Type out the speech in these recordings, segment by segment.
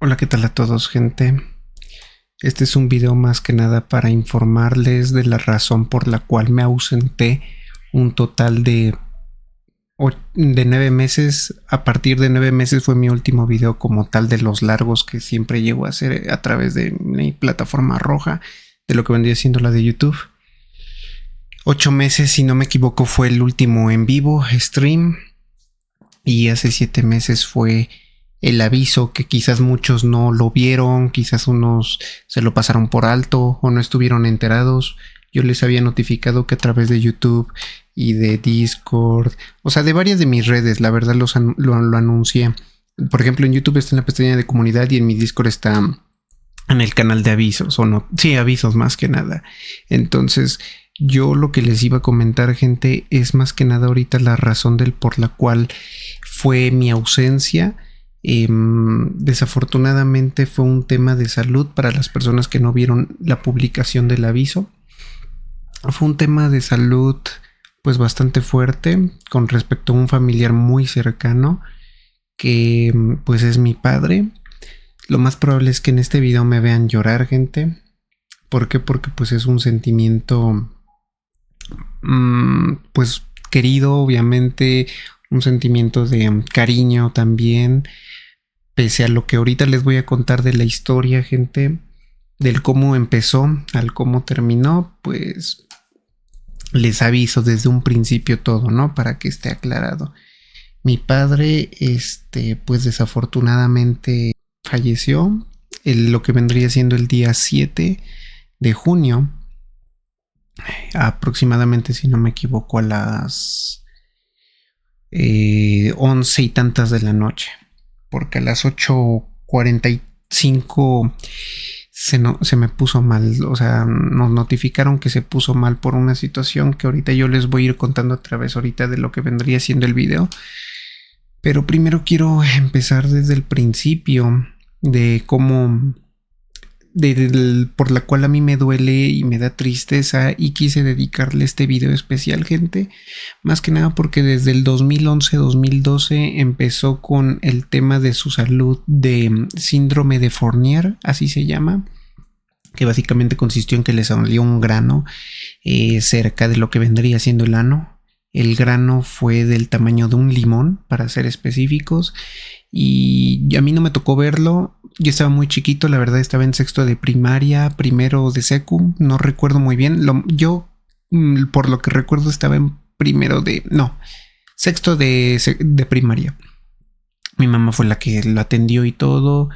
Hola, ¿qué tal a todos, gente? Este es un video más que nada para informarles de la razón por la cual me ausenté un total de 9 meses. A partir de 9 meses fue mi último video como tal de los largos que siempre llego a hacer a través de mi plataforma roja, de lo que vendría siendo la de YouTube. 8 meses, si no me equivoco, fue el último en vivo stream, y hace 7 meses fue el aviso, que quizás muchos no lo vieron, quizás unos se lo pasaron por alto o no estuvieron enterados. Yo les había notificado que a través de YouTube y de Discord, o sea, de varias de mis redes, la verdad lo anuncié. Por ejemplo, en YouTube está en la pestaña de comunidad y en mi Discord está en el canal de avisos, o no, sí, avisos más que nada. Entonces, yo lo que les iba a comentar, gente, es más que nada ahorita la razón por la cual fue mi ausencia. Desafortunadamente fue un tema de salud para las personas que no vieron la publicación del aviso. Fue un tema de salud pues bastante fuerte con respecto a un familiar muy cercano que pues es mi padre. Lo más probable es que en este video me vean llorar, gente. ¿Por qué? Porque pues es un sentimiento pues querido, obviamente, un sentimiento de cariño también. Pese a lo que ahorita les voy a contar de la historia, gente, del cómo empezó al cómo terminó, pues les aviso desde un principio todo, ¿no? Para que esté aclarado. Mi padre, pues desafortunadamente falleció lo que vendría siendo el día 7 de junio, aproximadamente, si no me equivoco, a las 11 y tantas de la noche. Porque a las 8:45 se me puso mal. O sea, nos notificaron que se puso mal por una situación que ahorita yo les voy a ir contando a través ahorita de lo que vendría siendo el video. Pero primero quiero empezar desde el principio de cómo... por la cual a mí me duele y me da tristeza, y quise dedicarle este video especial, gente, más que nada porque desde el 2011-2012 empezó con el tema de su salud de síndrome de Fournier, así se llama, que básicamente consistió en que le salió un grano cerca de lo que vendría siendo el ano. El grano fue del tamaño de un limón, para ser específicos, y a mí no me tocó verlo. Yo estaba muy chiquito, la verdad, estaba en sexto de primaria, primero de secu, no recuerdo muy bien. Yo, por lo que recuerdo, estaba en sexto de primaria. Mi mamá fue la que lo atendió y todo.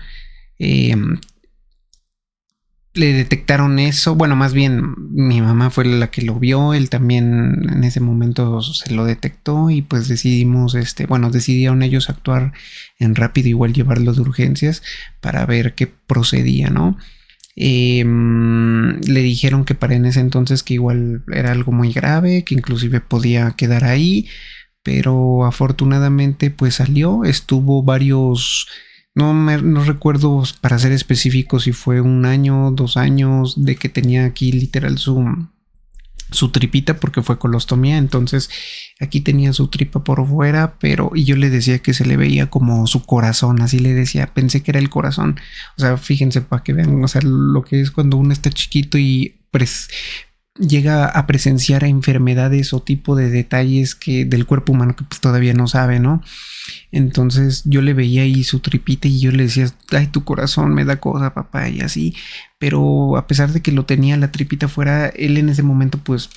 Le detectaron eso. Bueno, más bien mi mamá fue la que lo vio. Él también en ese momento se lo detectó y pues decidieron ellos actuar en rápido, igual llevarlo de urgencias para ver qué procedía, ¿no? Le dijeron que para en ese entonces que igual era algo muy grave, que inclusive podía quedar ahí, pero afortunadamente pues salió. Estuvo varios... No recuerdo para ser específico si fue 1 año, 2 años de que tenía aquí literal su tripita, porque fue colostomía. Entonces aquí tenía su tripa por fuera, y yo le decía que se le veía como su corazón, así le decía, pensé que era el corazón. O sea, fíjense para que vean, o sea, lo que es cuando uno está chiquito y llega a presenciar enfermedades o tipo de detalles que del cuerpo humano que pues todavía no sabe, ¿no? Entonces yo le veía ahí su tripita y yo le decía, ay, tu corazón me da cosa, papá, y así. Pero a pesar de que lo tenía la tripita fuera, él en ese momento, pues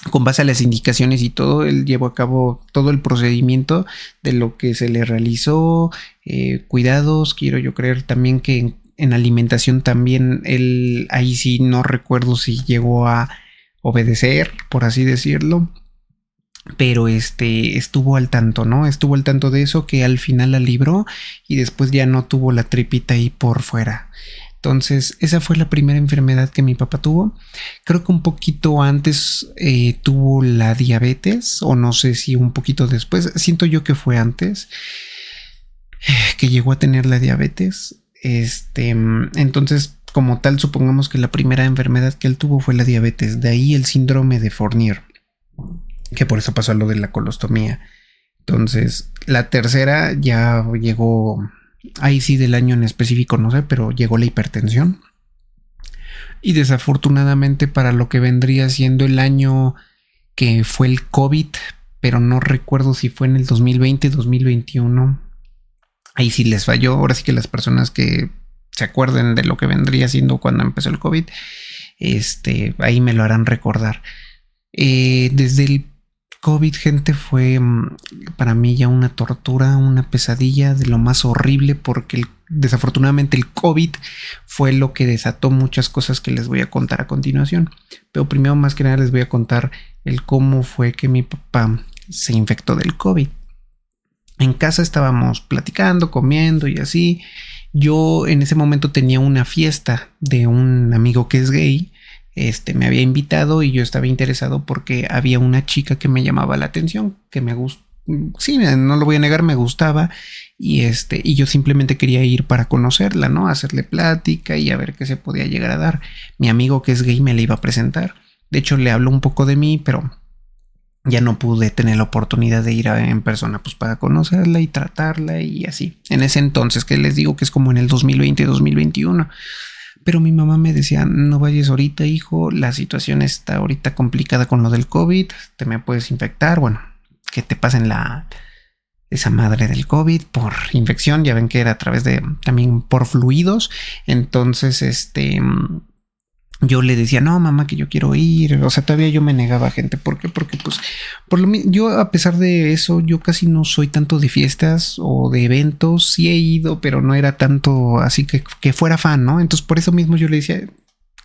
con base a las indicaciones y todo, él llevó a cabo todo el procedimiento de lo que se le realizó, cuidados. Quiero yo creer también que en alimentación también él, ahí sí no recuerdo si llegó a obedecer, por así decirlo, pero estuvo al tanto, ¿no? Estuvo al tanto de eso, que al final la libró y después ya no tuvo la tripita ahí por fuera. Entonces esa fue la primera enfermedad que mi papá tuvo. Creo que un poquito antes tuvo la diabetes, o no sé si un poquito después. Siento yo que fue antes que llegó a tener la diabetes. Entonces, como tal, supongamos que la primera enfermedad que él tuvo fue la diabetes. De ahí el síndrome de Fournier, que por eso pasó a lo de la colostomía. Entonces, la tercera ya llegó Ahí sí del año en específico no sé, pero llegó la hipertensión. Y desafortunadamente para lo que vendría siendo el año que fue el COVID, pero no recuerdo si fue en el 2020, 2021. Ahí sí les falló. Ahora sí que las personas que se acuerden de lo que vendría siendo cuando empezó el COVID, ahí me lo harán recordar. Desde el COVID, gente, fue para mí ya una tortura, una pesadilla de lo más horrible, porque desafortunadamente el COVID fue lo que desató muchas cosas que les voy a contar a continuación. Pero primero, más que nada, les voy a contar el cómo fue que mi papá se infectó del COVID. En casa estábamos platicando, comiendo y así. Yo en ese momento tenía una fiesta de un amigo que es gay. Me había invitado y yo estaba interesado porque había una chica que me llamaba la atención, que me gustaba. Sí, no lo voy a negar, me gustaba. Y yo simplemente quería ir para conocerla, ¿no? Hacerle plática y a ver qué se podía llegar a dar. Mi amigo que es gay me la iba a presentar. De hecho, le habló un poco de mí, pero ya no pude tener la oportunidad de ir en persona, pues para conocerla y tratarla y así. En ese entonces, que les digo que es como en el 2020, 2021. Pero mi mamá me decía, no vayas ahorita, hijo, la situación está ahorita complicada con lo del COVID, te me puedes infectar, bueno, que te pasen esa madre del COVID por infección, ya ven que era a través de, también por fluidos. Entonces, yo le decía, no, mamá, que yo quiero ir. O sea, todavía yo me negaba, gente. ¿Por qué? Porque, pues, yo, a pesar de eso, yo casi no soy tanto de fiestas o de eventos. Sí he ido, pero no era tanto así que fuera fan, ¿no? Entonces, por eso mismo yo le decía,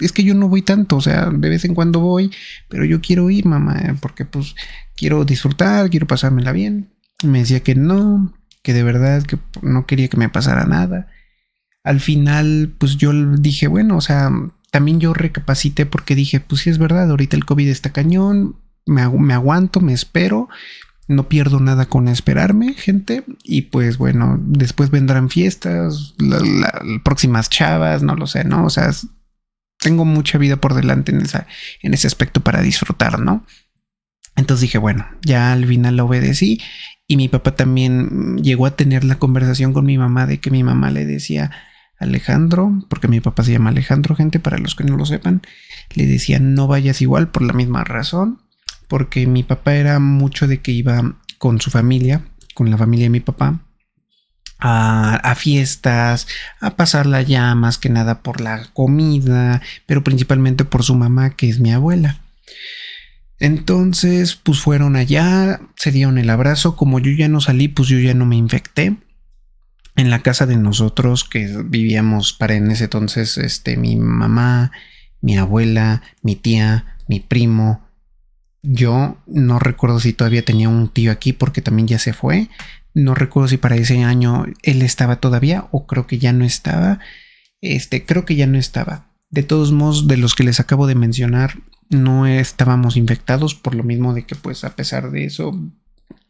es que yo no voy tanto. O sea, de vez en cuando voy, pero yo quiero ir, mamá, porque, pues, quiero disfrutar, quiero pasármela bien. Y me decía que no, que de verdad que no quería que me pasara nada. Al final, pues yo dije, bueno, o sea, también yo recapacité porque dije, pues sí es verdad, ahorita el COVID está cañón, me aguanto, me espero, no pierdo nada con esperarme, gente. Y pues bueno, después vendrán fiestas, próximas chavas, no lo sé, ¿no? O sea, tengo mucha vida por delante en ese aspecto para disfrutar, ¿no? Entonces dije, bueno, ya al final lo obedecí. Y mi papá también llegó a tener la conversación con mi mamá de que mi mamá le decía, Alejandro, porque mi papá se llama Alejandro, gente, para los que no lo sepan, le decía no vayas igual por la misma razón, porque mi papá era mucho de que iba con su familia, con la familia de mi papá, a fiestas, a pasarla ya más que nada por la comida, pero principalmente por su mamá, que es mi abuela. Entonces, pues fueron allá, se dieron el abrazo. Como yo ya no salí, pues yo ya no me infecté. En la casa de nosotros que vivíamos para en ese entonces, mi mamá, mi abuela, mi tía, mi primo. Yo no recuerdo si todavía tenía un tío aquí porque también ya se fue. No recuerdo si para ese año él estaba todavía o creo que ya no estaba. Creo que ya no estaba. De todos modos, de los que les acabo de mencionar, no estábamos infectados por lo mismo de que pues a pesar de eso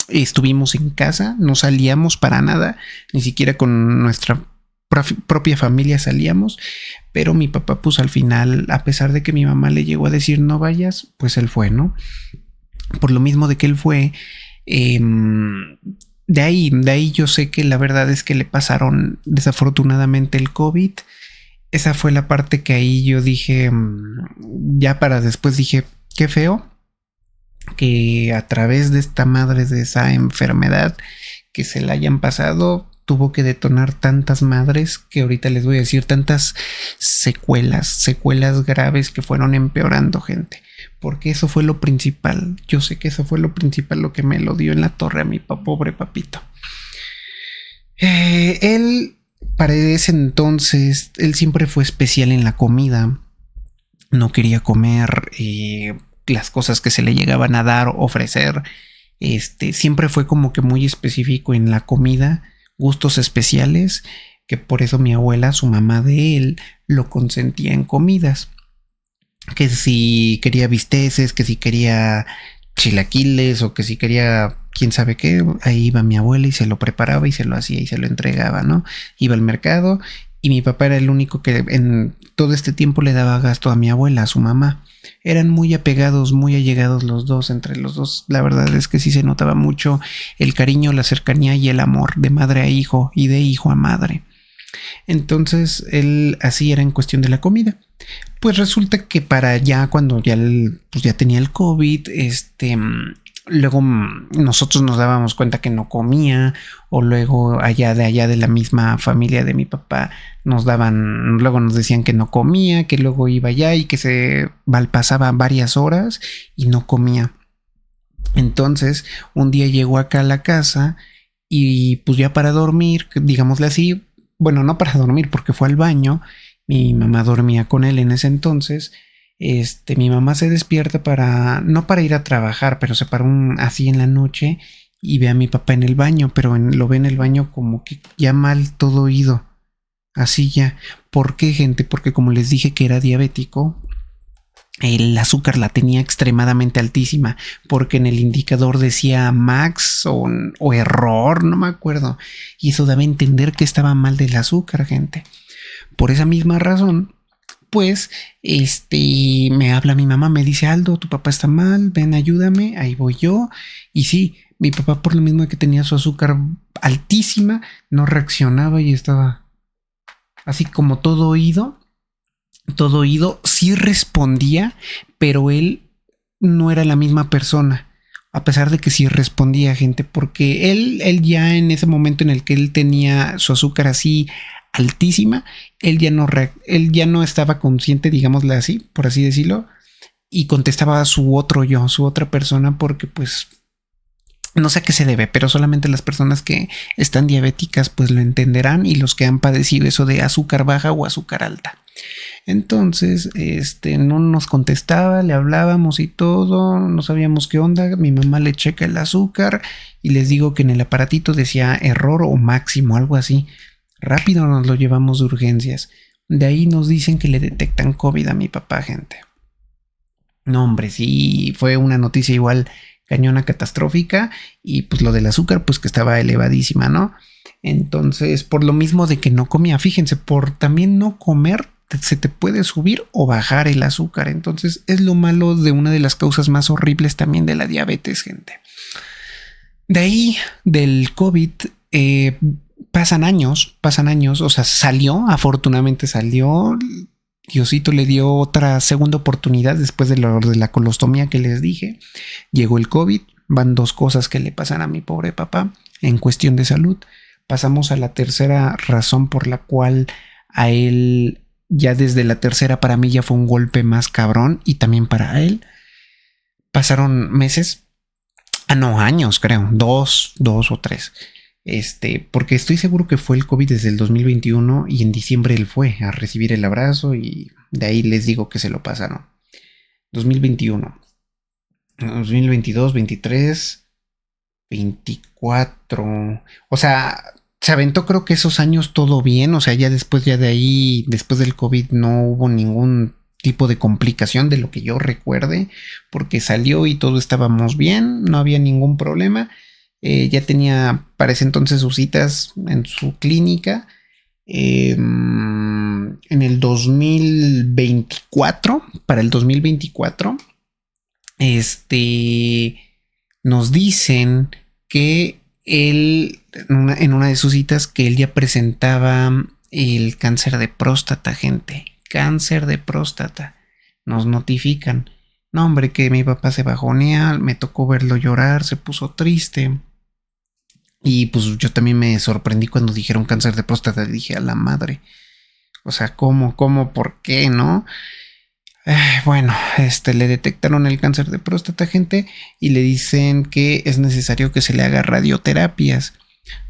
estuvimos en casa, no salíamos para nada, ni siquiera con nuestra propia familia salíamos, pero mi papá pues al final, a pesar de que mi mamá le llegó a decir no vayas, pues él fue, ¿no? Por lo mismo de que él fue, de ahí yo sé que la verdad es que le pasaron desafortunadamente el COVID. Esa fue la parte que ahí yo dije, ya para después dije, qué feo que a través de esta madre, de esa enfermedad que se la hayan pasado, tuvo que detonar tantas madres que ahorita les voy a decir, tantas secuelas graves que fueron empeorando, gente. Porque eso fue lo principal. Yo sé que eso fue lo principal, lo que me lo dio en la torre a mi pobre papito. Él, para ese entonces, él siempre fue especial en la comida. No quería comer las cosas que se le llegaban a dar, ofrecer. Siempre fue como que muy específico en la comida, gustos especiales, que por eso mi abuela, su mamá de él, lo consentía en comidas. Que si quería bisteces, que si quería chilaquiles o que si quería quién sabe qué, ahí iba mi abuela y se lo preparaba y se lo hacía y se lo entregaba, ¿no? Iba al mercado y mi papá era el único que en todo este tiempo le daba gasto a mi abuela, a su mamá. Eran muy apegados, muy allegados los dos, entre los dos. La verdad es que sí se notaba mucho el cariño, la cercanía y el amor de madre a hijo y de hijo a madre. Entonces él así era en cuestión de la comida. Pues resulta que para ya cuando ya, pues ya tenía el COVID, luego nosotros nos dábamos cuenta que no comía, o luego allá de la misma familia de mi papá luego nos decían que no comía, que luego iba allá y que se pasaba varias horas y no comía. Entonces un día llegó acá a la casa y pues ya para dormir, digámosle así, bueno, no para dormir porque fue al baño, mi mamá dormía con él en ese entonces. Mi mamá se despierta no para ir a trabajar, pero se paró así en la noche y ve a mi papá en el baño, pero lo ve en el baño como que ya mal todo oído. Así ya. ¿Por qué, gente? Porque como les dije que era diabético, el azúcar la tenía extremadamente altísima, porque en el indicador decía max o error, no me acuerdo. Y eso daba a entender que estaba mal del azúcar, gente. Por esa misma razón, pues, me habla mi mamá, me dice: Aldo, tu papá está mal, ven, ayúdame. Ahí voy yo. Y sí, mi papá, por lo mismo que tenía su azúcar altísima, no reaccionaba y estaba así como todo oído. Todo oído, sí respondía, pero él no era la misma persona. A pesar de que sí respondía, gente, porque él ya en ese momento en el que él tenía su azúcar así altísima, él ya no estaba consciente, digámosle así, por así decirlo, y contestaba a su otro yo, su otra persona, porque pues no sé a qué se debe, pero solamente las personas que están diabéticas pues lo entenderán, y los que han padecido eso de azúcar baja o azúcar alta. Entonces, no nos contestaba, le hablábamos y todo, no sabíamos qué onda. Mi mamá le checa el azúcar y les digo que en el aparatito decía error o máximo, algo así. Rápido nos lo llevamos de urgencias. De ahí nos dicen que le detectan COVID a mi papá, gente. No, hombre, sí, fue una noticia igual cañona, catastrófica, y pues lo del azúcar, pues que estaba elevadísima, ¿no? Entonces, por lo mismo de que no comía, fíjense, por también no comer, se te puede subir o bajar el azúcar. Entonces es lo malo de una de las causas más horribles también de la diabetes, gente. De ahí, del COVID, pasan años, o sea, afortunadamente salió. Diosito le dio otra segunda oportunidad después de la colostomía que les dije. Llegó el COVID, van dos cosas que le pasan a mi pobre papá en cuestión de salud. Pasamos a la tercera razón por la cual a él, ya desde la tercera para mí ya fue un golpe más cabrón, y también para él. Pasaron meses, no, años creo, dos o tres. Porque estoy seguro que fue el COVID desde el 2021 y en diciembre él fue a recibir el abrazo y de ahí les digo que se lo pasaron. 2021, 2022, 23, 24. O sea, se aventó creo que esos años todo bien. O sea, ya de ahí, después del COVID no hubo ningún tipo de complicación de lo que yo recuerde, porque salió y todo estábamos bien, no había ningún problema. Ya tenía para ese entonces sus citas en su clínica. En el 2024, para el 2024, nos dicen que él, en una de sus citas, que él ya presentaba el cáncer de próstata, gente. Cáncer de próstata. Nos notifican. No, hombre, que mi papá se bajonea, me tocó verlo llorar, se puso triste. Y pues yo también me sorprendí cuando dijeron cáncer de próstata. Dije, a la madre. O sea, ¿cómo, por qué, no? Bueno, le detectaron el cáncer de próstata, gente, y le dicen que es necesario que se le haga radioterapias.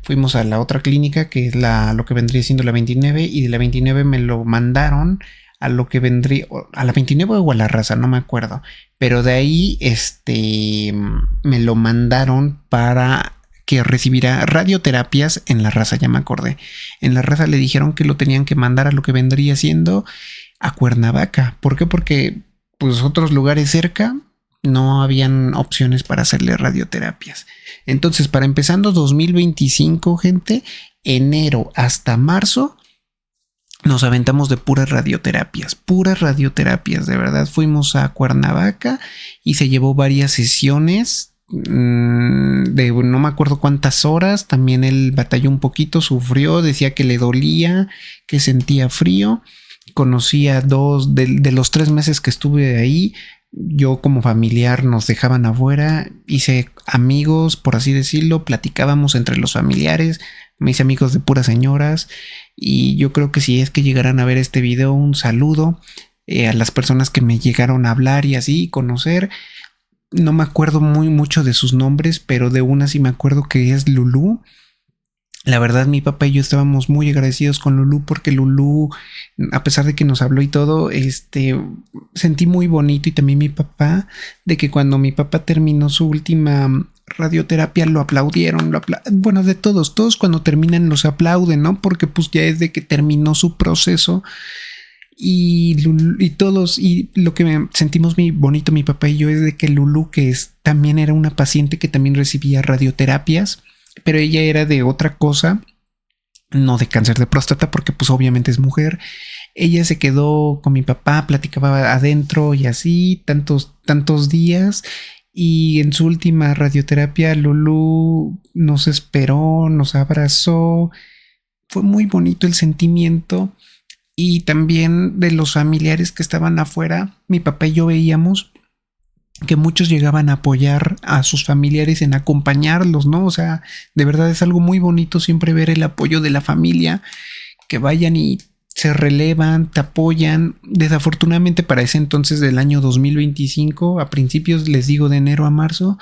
Fuimos a la otra clínica, que es lo que vendría siendo la 29, y de la 29 me lo mandaron a lo que vendría, a la 29 o a la Raza, no me acuerdo. Pero de ahí, me lo mandaron para que recibiera radioterapias en la Raza, ya me acordé. En la Raza le dijeron que lo tenían que mandar a lo que vendría siendo a Cuernavaca. ¿Por qué? Porque pues otros lugares cerca no habían opciones para hacerle radioterapias. Entonces, para empezando 2025, gente, enero hasta marzo, nos aventamos de puras radioterapias, de verdad. Fuimos a Cuernavaca y se llevó varias sesiones de no me acuerdo cuántas horas. También él batalló un poquito, sufrió, decía que le dolía, que sentía frío. Conocí a dos de los 3 meses que estuve ahí. Yo como familiar nos dejaban afuera, hice amigos, por así decirlo, platicábamos entre los familiares, me hice amigos de puras señoras y yo creo que si es que llegaran a ver este video, un saludo a las personas que me llegaron a hablar y así conocer. No me acuerdo mucho de sus nombres, pero de una sí me acuerdo que es Lulú. La verdad, mi papá y yo estábamos muy agradecidos con Lulú porque Lulú, a pesar de que nos habló y todo, sentí muy bonito y también mi papá, de que cuando mi papá terminó su última radioterapia lo aplaudieron, bueno, de todos cuando terminan los aplauden, ¿no? Porque pues ya es de que terminó su proceso y todos, y lo que sentimos muy bonito mi papá y yo es de que Lulú, también era una paciente que también recibía radioterapias, pero ella era de otra cosa, no de cáncer de próstata, porque pues obviamente es mujer. Ella se quedó con mi papá, platicaba adentro y así, tantos días. Y en su última radioterapia, Lulú nos esperó, nos abrazó. Fue muy bonito el sentimiento. Y también de los familiares que estaban afuera, mi papá y yo veíamos que muchos llegaban a apoyar a sus familiares en acompañarlos, ¿no? O sea, de verdad es algo muy bonito siempre ver el apoyo de la familia, que vayan y se relevan, te apoyan. Desafortunadamente para ese entonces del año 2025, a principios, les digo, de enero a marzo,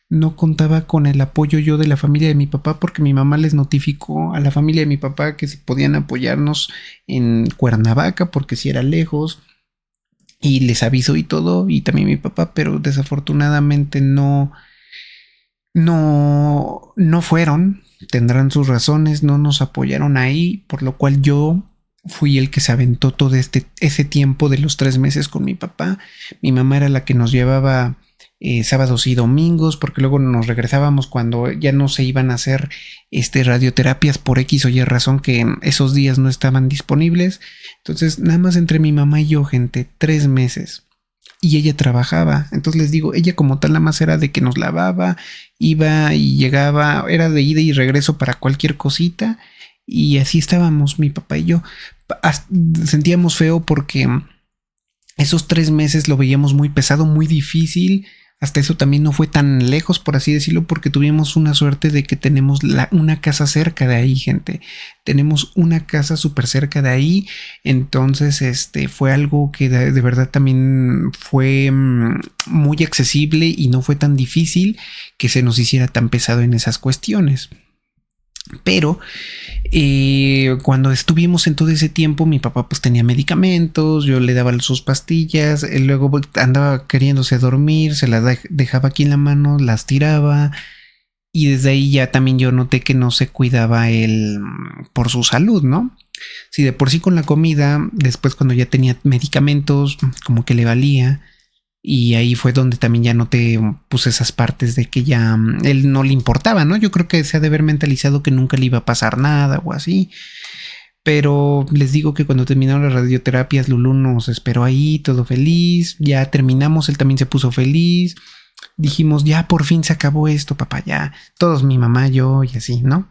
no contaba con el apoyo yo de la familia de mi papá porque mi mamá les notificó a la familia de mi papá que si podían apoyarnos en Cuernavaca porque si era lejos. Y les avisó y todo, y también mi papá, pero desafortunadamente no fueron. Tendrán sus razones, no nos apoyaron ahí, por lo cual yo fui el que se aventó todo ese tiempo de los 3 meses con mi papá. Mi mamá era la que nos llevaba sábados y domingos, porque luego nos regresábamos cuando ya no se iban a hacer radioterapias por X o Y razón que esos días no estaban disponibles. Entonces nada más entre mi mamá y yo, gente, 3 meses. Y ella trabajaba, entonces les digo, ella como tal nada más era de que nos lavaba, iba y llegaba, era de ida y regreso para cualquier cosita. Y así estábamos mi papá y yo. Sentíamos feo porque esos 3 meses lo veíamos muy pesado, muy difícil. Hasta eso también no fue tan lejos, por así decirlo, porque tuvimos una suerte de que tenemos una casa cerca de ahí, gente. Tenemos una casa súper cerca de ahí. Entonces, fue algo que de verdad también fue muy accesible y no fue tan difícil que se nos hiciera tan pesado en esas cuestiones. Pero cuando estuvimos en todo ese tiempo, mi papá pues tenía medicamentos, yo le daba sus pastillas, él luego andaba queriéndose dormir, se las dejaba aquí en la mano, las tiraba y desde ahí ya también yo noté que no se cuidaba él por su salud, ¿no? Si de por sí con la comida, después cuando ya tenía medicamentos, como que le valía. Y ahí fue donde también ya noté pues esas partes de que ya él no le importaba, ¿no? Yo creo que se ha de haber mentalizado que nunca le iba a pasar nada o así. Pero les digo que cuando terminaron las radioterapias, Lulú nos esperó ahí, todo feliz. Ya terminamos, él también se puso feliz. Dijimos, ya por fin se acabó esto, papá, ya. Todos, mi mamá, yo y así, ¿no?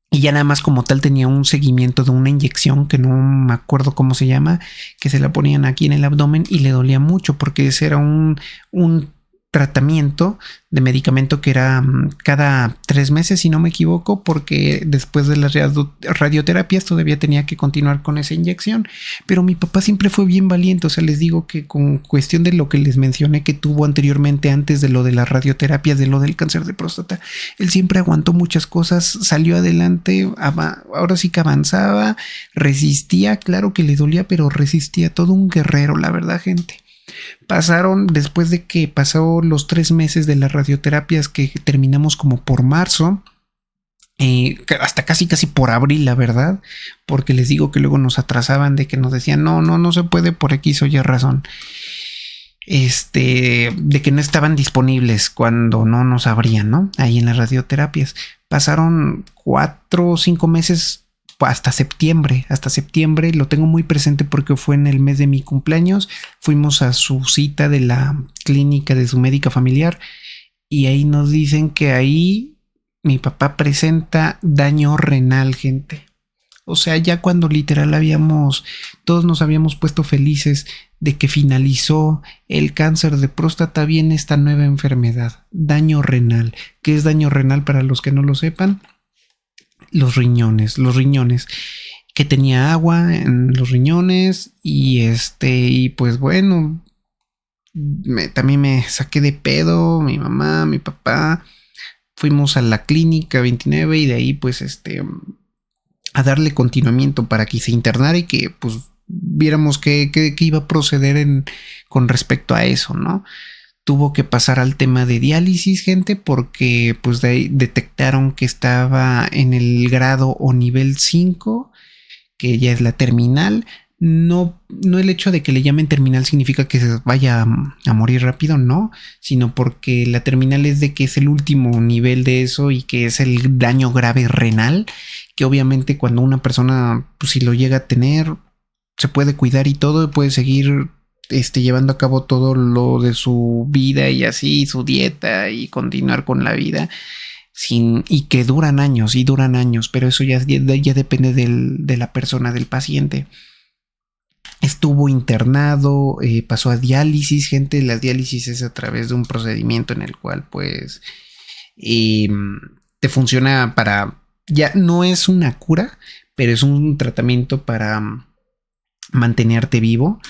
Y ya nada más como tal tenía un seguimiento de una inyección que no me acuerdo cómo se llama, que se la ponían aquí en el abdomen y le dolía mucho porque ese era un tratamiento de medicamento que era cada 3 meses, si no me equivoco, porque después de las radioterapias todavía tenía que continuar con esa inyección. Pero mi papá siempre fue bien valiente, o sea, les digo que con cuestión de lo que les mencioné que tuvo anteriormente antes de lo de las radioterapias, de lo del cáncer de próstata, él siempre aguantó muchas cosas, salió adelante, ahora sí que avanzaba, resistía, claro que le dolía, pero resistía, todo un guerrero, la verdad, gente. Después de que pasó los 3 meses de las radioterapias que terminamos como por marzo, hasta casi por abril, la verdad, porque les digo que luego nos atrasaban de que nos decían no se puede por X o Y razón, de que no estaban disponibles cuando no nos abrían, ¿no? Ahí en las radioterapias pasaron 4 o 5 meses hasta septiembre, lo tengo muy presente porque fue en el mes de mi cumpleaños, fuimos a su cita de la clínica de su médica familiar y ahí nos dicen que ahí mi papá presenta daño renal, gente. O sea, ya cuando literal todos nos habíamos puesto felices de que finalizó el cáncer de próstata, viene esta nueva enfermedad, daño renal. ¿Qué es daño renal para los que no lo sepan? Los riñones, que tenía agua en los riñones y pues bueno, también me saqué de pedo, mi mamá, mi papá, fuimos a la clínica 29 y de ahí pues a darle continuamiento para que se internara y que pues viéramos qué iba a proceder con respecto a eso, ¿no? Tuvo que pasar al tema de diálisis, gente, porque pues de ahí detectaron que estaba en el grado o nivel 5, que ya es la terminal. No el hecho de que le llamen terminal significa que se vaya a morir rápido, no, sino porque la terminal es de que es el último nivel de eso y que es el daño grave renal, que obviamente cuando una persona, pues si lo llega a tener, se puede cuidar y todo, puede seguir llevando a cabo todo lo de su vida y así, su dieta y continuar con la vida y que duran años, pero eso ya depende de la persona, del paciente. Estuvo internado, pasó a diálisis, gente. La diálisis es a través de un procedimiento en el cual pues te funciona ya no es una cura, pero es un tratamiento para mantenerte vivo,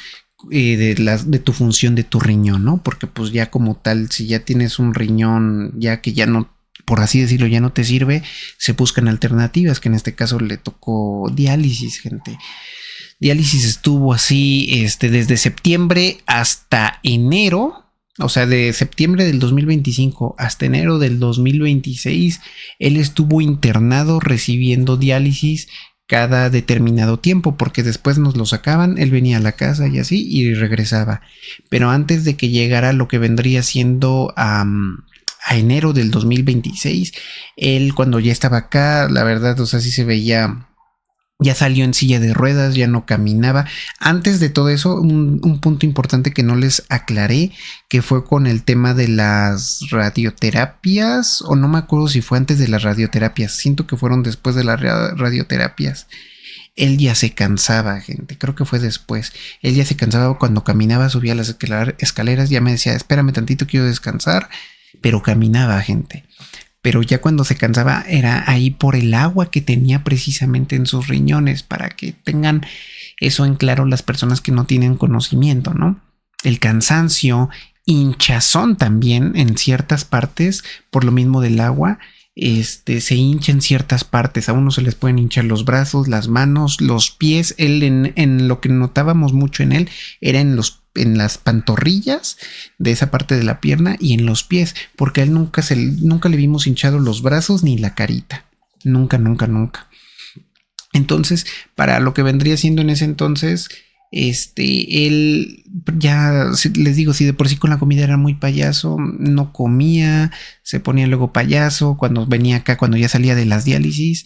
de tu función de tu riñón, ¿no? Porque pues ya como tal, si ya tienes un riñón ya que ya no, por así decirlo, ya no te sirve, se buscan alternativas, que en este caso le tocó diálisis, gente. Diálisis estuvo así desde septiembre hasta enero, o sea, de septiembre del 2025 hasta enero del 2026, él estuvo internado recibiendo diálisis cada determinado tiempo, porque después nos lo sacaban, él venía a la casa y así, y regresaba. Pero antes de que llegara lo que vendría siendo a enero del 2026, él cuando ya estaba acá, la verdad, o sea, sí se veía, ya salió en silla de ruedas, ya no caminaba. Antes de todo eso, un punto importante que no les aclaré, que fue con el tema de las radioterapias, o no me acuerdo si fue antes de las radioterapias, siento que fueron después de las radioterapias. Él ya se cansaba, gente, creo que fue después. Él ya se cansaba cuando caminaba, subía las escaleras, ya me decía, espérame tantito, quiero descansar, pero caminaba, gente. Pero ya cuando se cansaba era ahí por el agua que tenía precisamente en sus riñones, para que tengan eso en claro las personas que no tienen conocimiento, ¿no? El cansancio, hinchazón también en ciertas partes, por lo mismo del agua, se hincha en ciertas partes. A uno se les pueden hinchar los brazos, las manos, los pies. Él en lo que notábamos mucho en él era en las pantorrillas de esa parte de la pierna y en los pies, porque a él nunca le vimos hinchado los brazos ni la carita, nunca. Entonces, para lo que vendría siendo en ese entonces, él ya les digo, si de por sí con la comida era muy payaso, no comía, se ponía luego payaso cuando venía acá, cuando ya salía de las diálisis,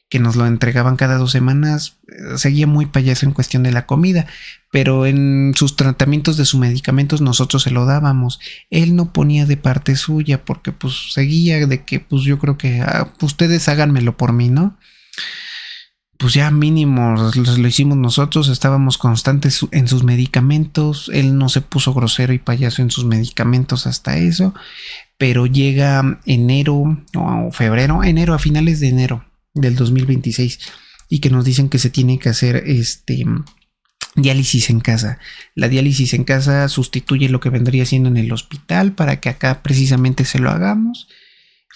que nos lo entregaban cada 2 semanas, seguía muy payaso en cuestión de la comida, pero en sus tratamientos de sus medicamentos nosotros se lo dábamos. Él no ponía de parte suya porque pues seguía de que pues yo creo que ustedes háganmelo por mí, ¿no? Pues ya mínimo lo hicimos nosotros, estábamos constantes en sus medicamentos, él no se puso grosero y payaso en sus medicamentos hasta eso, pero llega enero o febrero, a finales de enero del 2026 y que nos dicen que se tiene que hacer diálisis en casa. La diálisis en casa sustituye lo que vendría siendo en el hospital para que acá precisamente se lo hagamos.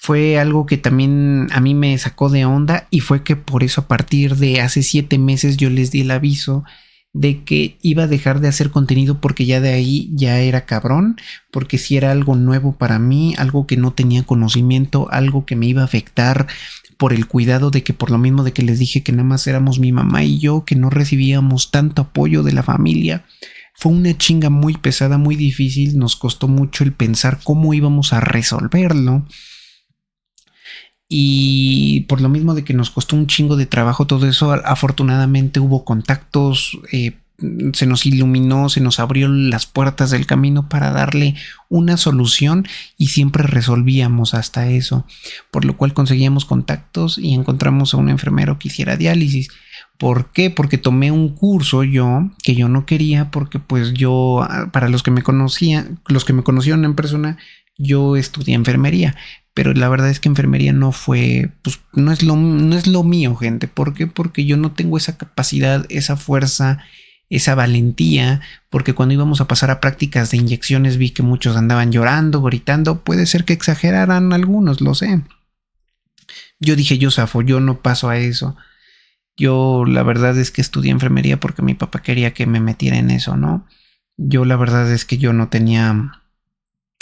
Fue algo que también a mí me sacó de onda y fue que por eso a partir de hace 7 meses yo les di el aviso de que iba a dejar de hacer contenido porque ya de ahí ya era cabrón, porque si era algo nuevo para mí, algo que no tenía conocimiento, algo que me iba a afectar por el cuidado de que por lo mismo de que les dije que nada más éramos mi mamá y yo, que no recibíamos tanto apoyo de la familia. Fue una chinga muy pesada, muy difícil, nos costó mucho el pensar cómo íbamos a resolverlo. Y por lo mismo de que nos costó un chingo de trabajo todo eso, afortunadamente hubo contactos, se nos iluminó, se nos abrió las puertas del camino para darle una solución y siempre resolvíamos hasta eso, por lo cual conseguíamos contactos y encontramos a un enfermero que hiciera diálisis. ¿Por qué? Porque tomé un curso yo que yo no quería, porque pues yo, para los que me conocían, los que me conocieron en persona, yo estudié enfermería, pero la verdad es que enfermería no fue, pues no es lo mío, gente. ¿Por qué? Porque yo no tengo esa capacidad, esa fuerza, esa valentía, porque cuando íbamos a pasar a prácticas de inyecciones vi que muchos andaban llorando, gritando, puede ser que exageraran algunos, lo sé. Yo dije, yo zafo, yo no paso a eso. Yo la verdad es que estudié enfermería porque mi papá quería que me metiera en eso, ¿no? Yo la verdad es que yo no tenía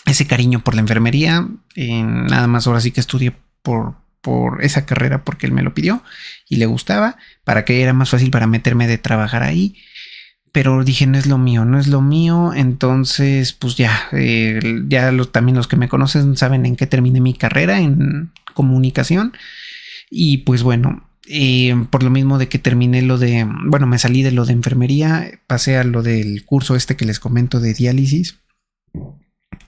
ese cariño por la enfermería, nada más ahora sí que estudié por esa carrera porque él me lo pidió y le gustaba, para que era más fácil para meterme de trabajar ahí. Pero dije, no es lo mío, no es lo mío. Entonces, pues ya, también los que me conocen saben en qué terminé mi carrera en comunicación. Y pues bueno, por lo mismo de que terminé bueno, me salí de lo de enfermería, pasé a lo del curso este que les comento de diálisis.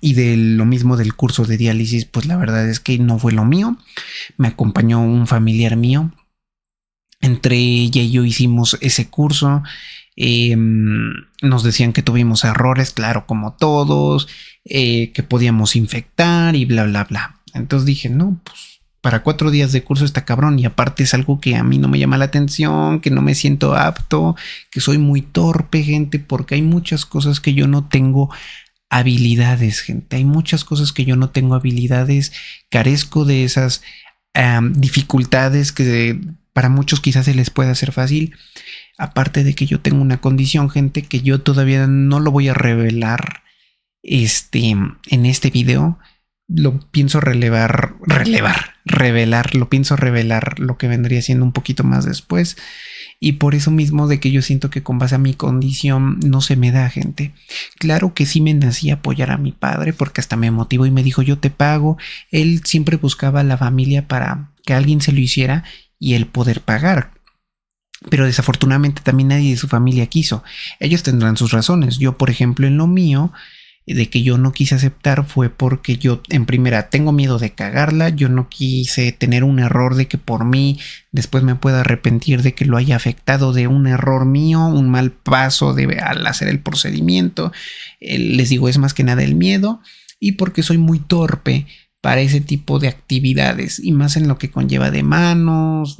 Y de lo mismo del curso de diálisis, pues la verdad es que no fue lo mío. Me acompañó un familiar mío. Entre ella y yo hicimos ese curso. Nos decían que tuvimos errores, claro, como todos, que podíamos infectar y bla, bla, bla. Entonces dije, no, pues para 4 días de curso está cabrón. Y aparte es algo que a mí no me llama la atención, que no me siento apto, que soy muy torpe, gente, porque hay muchas cosas que yo no tengo habilidades, gente. Hay muchas cosas que yo no tengo habilidades, carezco de esas dificultades que para muchos quizás se les pueda hacer fácil. Aparte de que yo tengo una condición, gente, que yo todavía no lo voy a revelar en este video. Lo pienso revelar, lo pienso revelar lo que vendría siendo un poquito más después. Y por eso mismo de que yo siento que con base a mi condición no se me da, gente. Claro que sí me nací apoyar a mi padre porque hasta me motivó y me dijo, yo te pago. Él siempre buscaba a la familia para que alguien se lo hiciera y él poder pagar. Pero desafortunadamente también nadie de su familia quiso. Ellos tendrán sus razones. Yo, por ejemplo, en lo mío, de que yo no quise aceptar fue porque yo, en primera, tengo miedo de cagarla. Yo no quise tener un error de que por mí después me pueda arrepentir de que lo haya afectado de un error mío, un mal paso al hacer el procedimiento. Les digo, es más que nada el miedo y porque soy muy torpe para ese tipo de actividades y más en lo que conlleva de manos,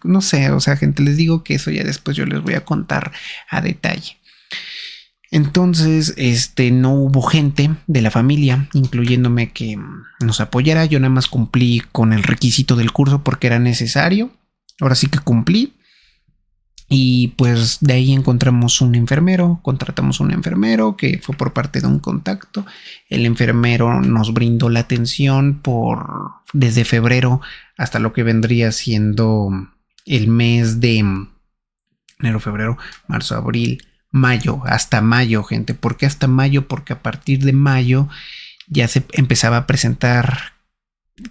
no sé, o sea, gente, les digo que eso ya después yo les voy a contar a detalle. Entonces, no hubo gente de la familia, incluyéndome, que nos apoyara. Yo nada más cumplí con el requisito del curso porque era necesario. Ahora sí que cumplí. Y pues de ahí encontramos un enfermero, contratamos un enfermero que fue por parte de un contacto. El enfermero nos brindó la atención desde febrero hasta lo que vendría siendo el mes de enero, febrero, marzo, abril, mayo, hasta mayo, gente. ¿Por qué hasta mayo? Porque a partir de mayo ya se empezaba a presentar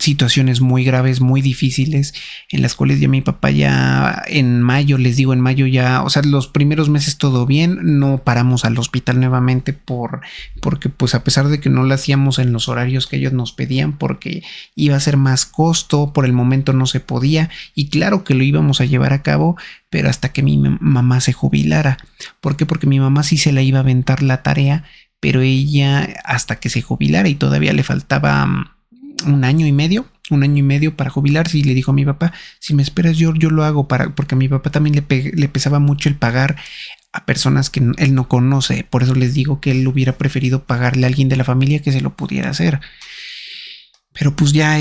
situaciones muy graves, muy difíciles, en las cuales ya mi papá ya en mayo, les digo, en mayo ya, o sea, los primeros meses todo bien, no paramos al hospital nuevamente porque pues a pesar de que no lo hacíamos en los horarios que ellos nos pedían, porque iba a ser más costo, por el momento no se podía, y claro que lo íbamos a llevar a cabo, pero hasta que mi mamá se jubilara. ¿Por qué? Porque mi mamá sí se la iba a aventar la tarea, pero ella hasta que se jubilara y todavía le faltaba un año y medio para jubilarse, y le dijo a mi papá, si me esperas yo lo hago, porque a mi papá también le pesaba mucho el pagar a personas que él no conoce. Por eso les digo que él hubiera preferido pagarle a alguien de la familia que se lo pudiera hacer. Pero pues ya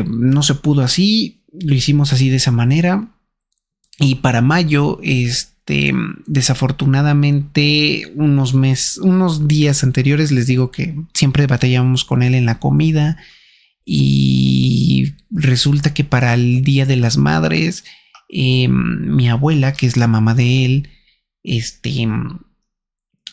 no se pudo así, lo hicimos así de esa manera. Y para mayo, desafortunadamente, unos días anteriores, les digo que siempre batallamos con él en la comida. Y resulta que para el Día de las Madres, mi abuela, que es la mamá de él,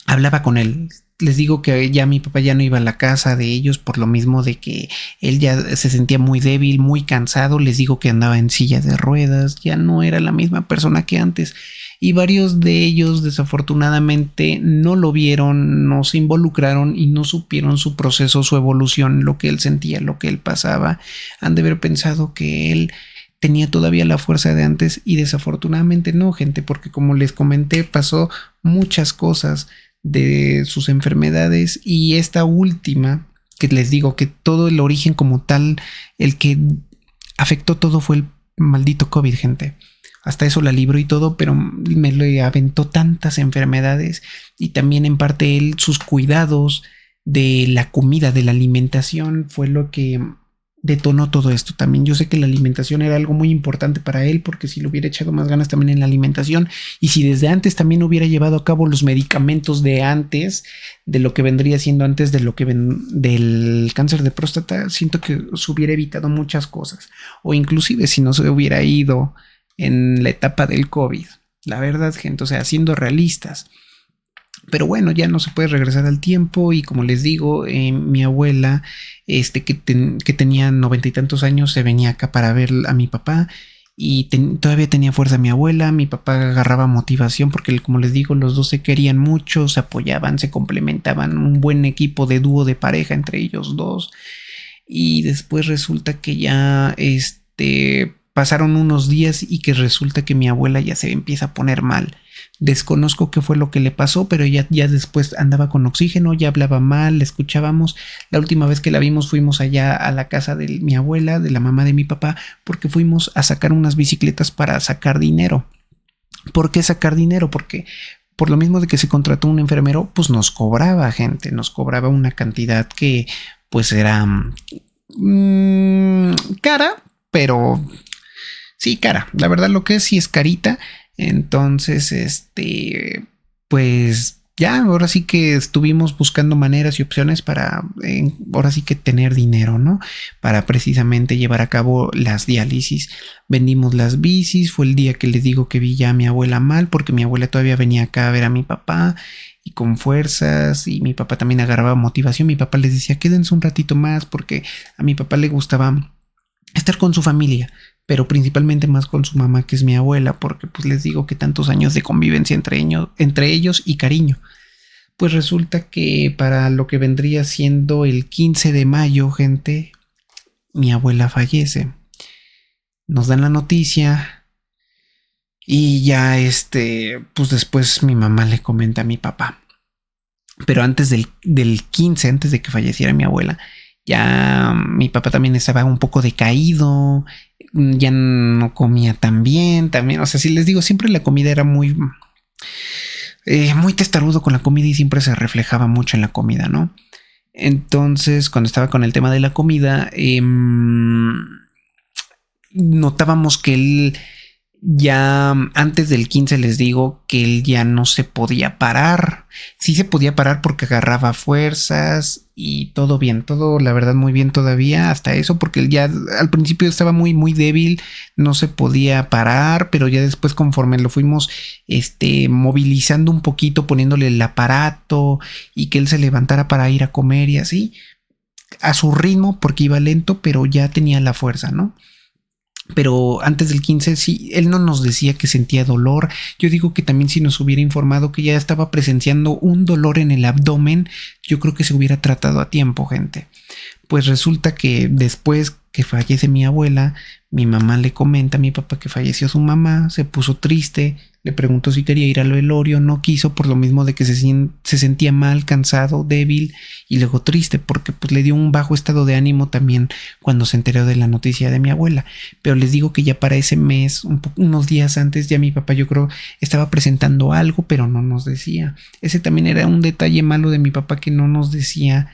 hablaba con él. les digo que ya mi papá ya no iba a la casa de ellos por lo mismo de que él ya se sentía muy débil, muy cansado. Les digo que andaba en silla de ruedas, ya no era la misma persona que antes. Y varios de ellos desafortunadamente no lo vieron, no se involucraron y no supieron su proceso, su evolución, lo que él sentía, lo que él pasaba. Han de haber pensado que él tenía todavía la fuerza de antes y desafortunadamente no, gente, porque como les comenté, pasó muchas cosas de sus enfermedades y esta última, que les digo que todo el origen como tal, el que afectó todo fue el maldito COVID, gente. Hasta eso la libró y todo, pero me le aventó tantas enfermedades y también en parte él, sus cuidados de la comida, de la alimentación, fue lo que detonó todo esto. También yo sé que la alimentación era algo muy importante para él, porque si le hubiera echado más ganas también en la alimentación y si desde antes también hubiera llevado a cabo los medicamentos de antes, de lo que vendría siendo antes de lo que del cáncer de próstata, siento que se hubiera evitado muchas cosas, o inclusive si no se hubiera ido en la etapa del COVID. La verdad, gente, o sea, siendo realistas. Pero bueno, ya no se puede regresar al tiempo y como les digo, mi abuela, que tenía 90 y tantos años, se venía acá para ver a mi papá y todavía tenía fuerza mi abuela. Mi papá agarraba motivación porque, como les digo, los dos se querían mucho, se apoyaban, se complementaban, un buen equipo de dúo de pareja entre ellos dos. Y después resulta que ya pasaron unos días y que resulta que mi abuela ya se empieza a poner mal. Desconozco qué fue lo que le pasó, pero ya después andaba con oxígeno, ya hablaba mal, la escuchábamos. La última vez que la vimos fuimos allá a la casa de mi abuela, de la mamá de mi papá, porque fuimos a sacar unas bicicletas para sacar dinero. ¿Por qué sacar dinero? Porque por lo mismo de que se contrató un enfermero, pues nos cobraba, gente, nos cobraba una cantidad que pues era cara, pero sí, cara. La verdad lo que es sí es carita. Entonces, pues ya, ahora sí que estuvimos buscando maneras y opciones para, ahora sí que tener dinero, ¿no? Para precisamente llevar a cabo las diálisis. Vendimos las bicis, fue el día que les digo que vi ya a mi abuela mal, porque mi abuela todavía venía acá a ver a mi papá y con fuerzas, y mi papá también agarraba motivación. Mi papá les decía, quédense un ratito más, porque a mi papá le gustaba estar con su familia, pero principalmente más con su mamá, que es mi abuela, porque pues les digo que tantos años de convivencia entre ellos y cariño. Pues resulta que para lo que vendría siendo el 15 de mayo, gente, mi abuela fallece. Nos dan la noticia y ya pues después mi mamá le comenta a mi papá. Pero antes del 15, antes de que falleciera mi abuela, ya mi papá también estaba un poco decaído, ya no comía tan bien, también, o sea, si les digo, siempre la comida era muy testarudo con la comida y siempre se reflejaba mucho en la comida, ¿no? Entonces, cuando estaba con el tema de la comida, notábamos que él ya antes del 15 les digo que él ya no se podía parar. Sí se podía parar porque agarraba fuerzas y todo bien, todo la verdad muy bien todavía hasta eso, porque él ya al principio estaba muy muy débil, no se podía parar, pero ya después conforme lo fuimos movilizando un poquito, poniéndole el aparato y que él se levantara para ir a comer y así, a su ritmo porque iba lento, pero ya tenía la fuerza, ¿no? Pero antes del 15 sí, él no nos decía que sentía dolor. Yo digo que también si nos hubiera informado que ya estaba presenciando un dolor en el abdomen, yo creo que se hubiera tratado a tiempo, gente. Pues resulta que después que fallece mi abuela, mi mamá le comenta a mi papá que falleció su mamá, se puso triste, le preguntó si quería ir al velorio, no quiso por lo mismo de que se sentía mal, cansado, débil y luego triste porque pues le dio un bajo estado de ánimo también cuando se enteró de la noticia de mi abuela. Pero les digo que ya para ese mes, unos días antes, ya mi papá yo creo estaba presentando algo, pero no nos decía. Ese también era un detalle malo de mi papá, que no nos decía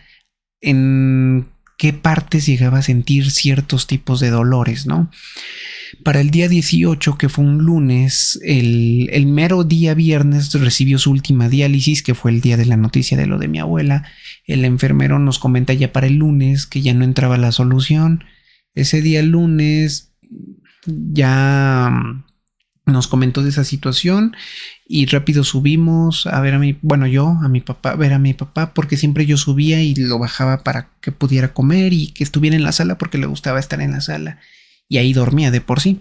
en qué partes llegaba a sentir ciertos tipos de dolores, ¿no? Para el día 18, que fue un lunes, el mero día viernes recibió su última diálisis, que fue el día de la noticia de lo de mi abuela. El enfermero nos comenta ya para el lunes que ya no entraba la solución. Ese día lunes ya Nos comentó de esa situación y rápido subimos a ver yo a mi papá, a ver a mi papá, porque siempre yo subía y lo bajaba para que pudiera comer y que estuviera en la sala porque le gustaba estar en la sala y ahí dormía de por sí.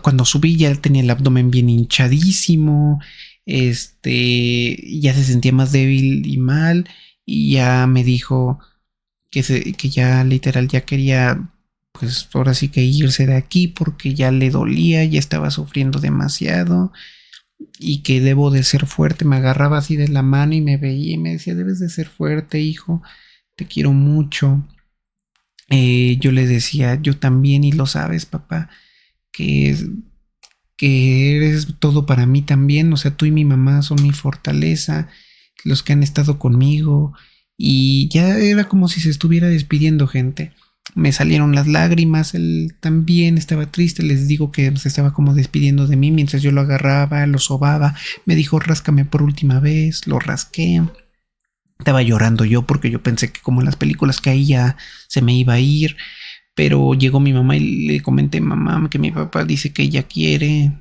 Cuando subí ya tenía el abdomen bien hinchadísimo, ya se sentía más débil y mal y ya me dijo que ya literal ya quería, pues ahora sí que irse de aquí porque ya le dolía, ya estaba sufriendo demasiado y que debo de ser fuerte. Me agarraba así de la mano y me veía y me decía, debes de ser fuerte, hijo, te quiero mucho. Yo le decía, yo también, y lo sabes, papá, que, que eres todo para mí también, o sea, tú y mi mamá son mi fortaleza, los que han estado conmigo, y ya era como si se estuviera despidiendo, gente. Me salieron las lágrimas, él también estaba triste, les digo que se estaba como despidiendo de mí mientras yo lo agarraba, lo sobaba, me dijo ráscame por última vez, lo rasqué. Estaba llorando yo porque yo pensé que como en las películas que ahí ya se me iba a ir, pero llegó mi mamá y le comenté, mamá, que mi papá dice que ella quiere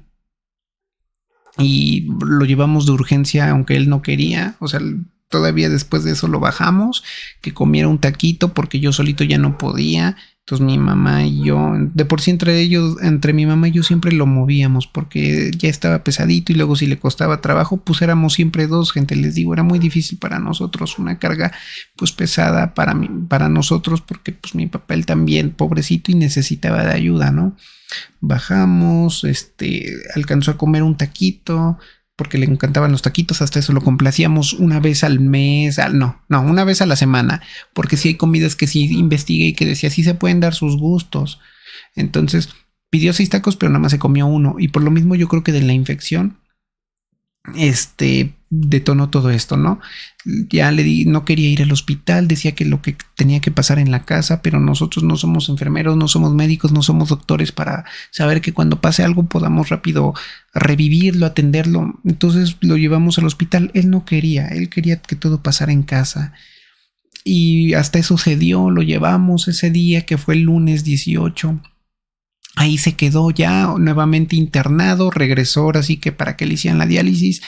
y lo llevamos de urgencia aunque él no quería, o sea, todavía después de eso lo bajamos, que comiera un taquito porque yo solito ya no podía. Entonces mi mamá y yo, de por sí entre mi mamá y yo siempre lo movíamos porque ya estaba pesadito y luego si le costaba trabajo, pues éramos siempre dos, gente, les digo, era muy difícil para nosotros, una carga pues pesada para nosotros porque pues mi papá él también, pobrecito y necesitaba de ayuda, ¿no? Bajamos, alcanzó a comer un taquito porque le encantaban los taquitos, hasta eso lo complacíamos una vez al mes, una vez a la semana, porque sí hay comidas que sí investigué y que decía sí se pueden dar sus gustos. Entonces pidió 6 tacos, pero nada más se comió uno, y por lo mismo yo creo que de la infección detonó todo esto, ¿no? Ya le di, no quería ir al hospital, decía que lo que tenía que pasar en la casa, pero nosotros no somos enfermeros, no somos médicos, no somos doctores para saber que cuando pase algo podamos rápido revivirlo, atenderlo. Entonces lo llevamos al hospital. Él no quería, él quería que todo pasara en casa. Y hasta eso se dio, lo llevamos ese día que fue el lunes 18. Ahí se quedó ya nuevamente internado, regresó ahora sí que para que le hicieran la diálisis.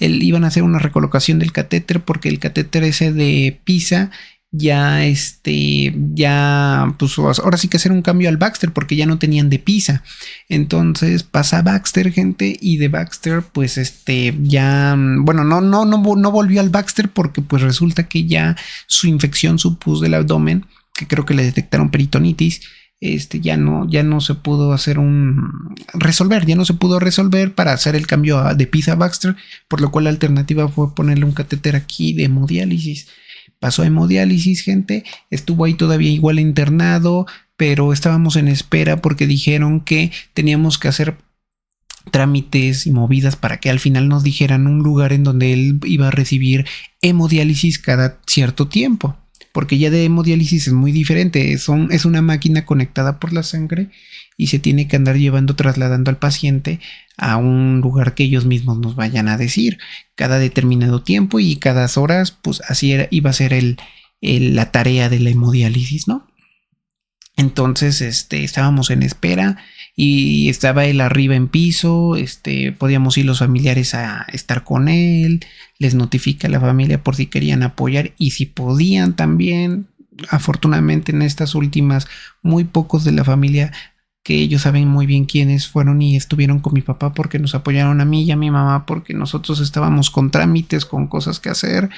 Iban a hacer una recolocación del catéter porque el catéter ese de Pisa pues ahora sí que hacer un cambio al Baxter porque ya no tenían de Pisa. Entonces pasa a Baxter, gente, y de Baxter pues no volvió al Baxter porque pues resulta que ya su infección, su pus del abdomen, que creo que le detectaron peritonitis, ya no se pudo ya no se pudo resolver para hacer el cambio de Pisa a Baxter, por lo cual la alternativa fue ponerle un catéter aquí de hemodiálisis. Pasó a hemodiálisis, gente, estuvo ahí todavía igual internado, pero estábamos en espera porque dijeron que teníamos que hacer trámites y movidas para que al final nos dijeran un lugar en donde él iba a recibir hemodiálisis cada cierto tiempo. Porque ya de hemodiálisis es muy diferente, es una máquina conectada por la sangre y se tiene que andar trasladando al paciente a un lugar que ellos mismos nos vayan a decir cada determinado tiempo y cada horas, pues así iba a ser la tarea de la hemodiálisis, ¿no? Entonces, estábamos en espera y estaba él arriba en piso, podíamos ir los familiares a estar con él, les notifica a la familia por si querían apoyar y si podían también. Afortunadamente en estas últimas, muy pocos de la familia que ellos saben muy bien quiénes fueron y estuvieron con mi papá porque nos apoyaron a mí y a mi mamá porque nosotros estábamos con trámites, con cosas que hacer.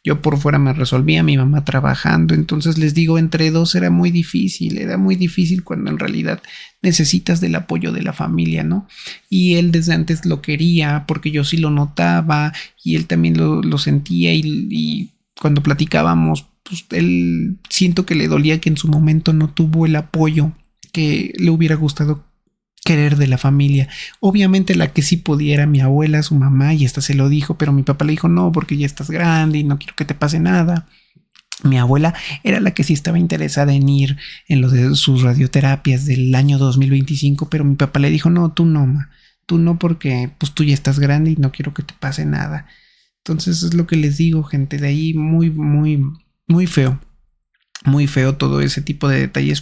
Yo por fuera me resolvía, mi mamá trabajando. Entonces les digo, entre dos era muy difícil cuando en realidad necesitas del apoyo de la familia, ¿no? Y él desde antes lo quería porque yo sí lo notaba y él también lo sentía y cuando platicábamos, pues él siento que le dolía que en su momento no tuvo el apoyo que le hubiera gustado querer de la familia. Obviamente la que sí podía era mi abuela, su mamá, y hasta se lo dijo, pero mi papá le dijo no, porque ya estás grande y no quiero que te pase nada. Mi abuela era la que sí estaba interesada en ir en lo de sus radioterapias del año 2025, pero mi papá le dijo no, tú no, ma, tú no, porque pues tú ya estás grande y no quiero que te pase nada. Entonces es lo que les digo, gente, de ahí muy, muy, muy feo. Muy feo todo ese tipo de detalles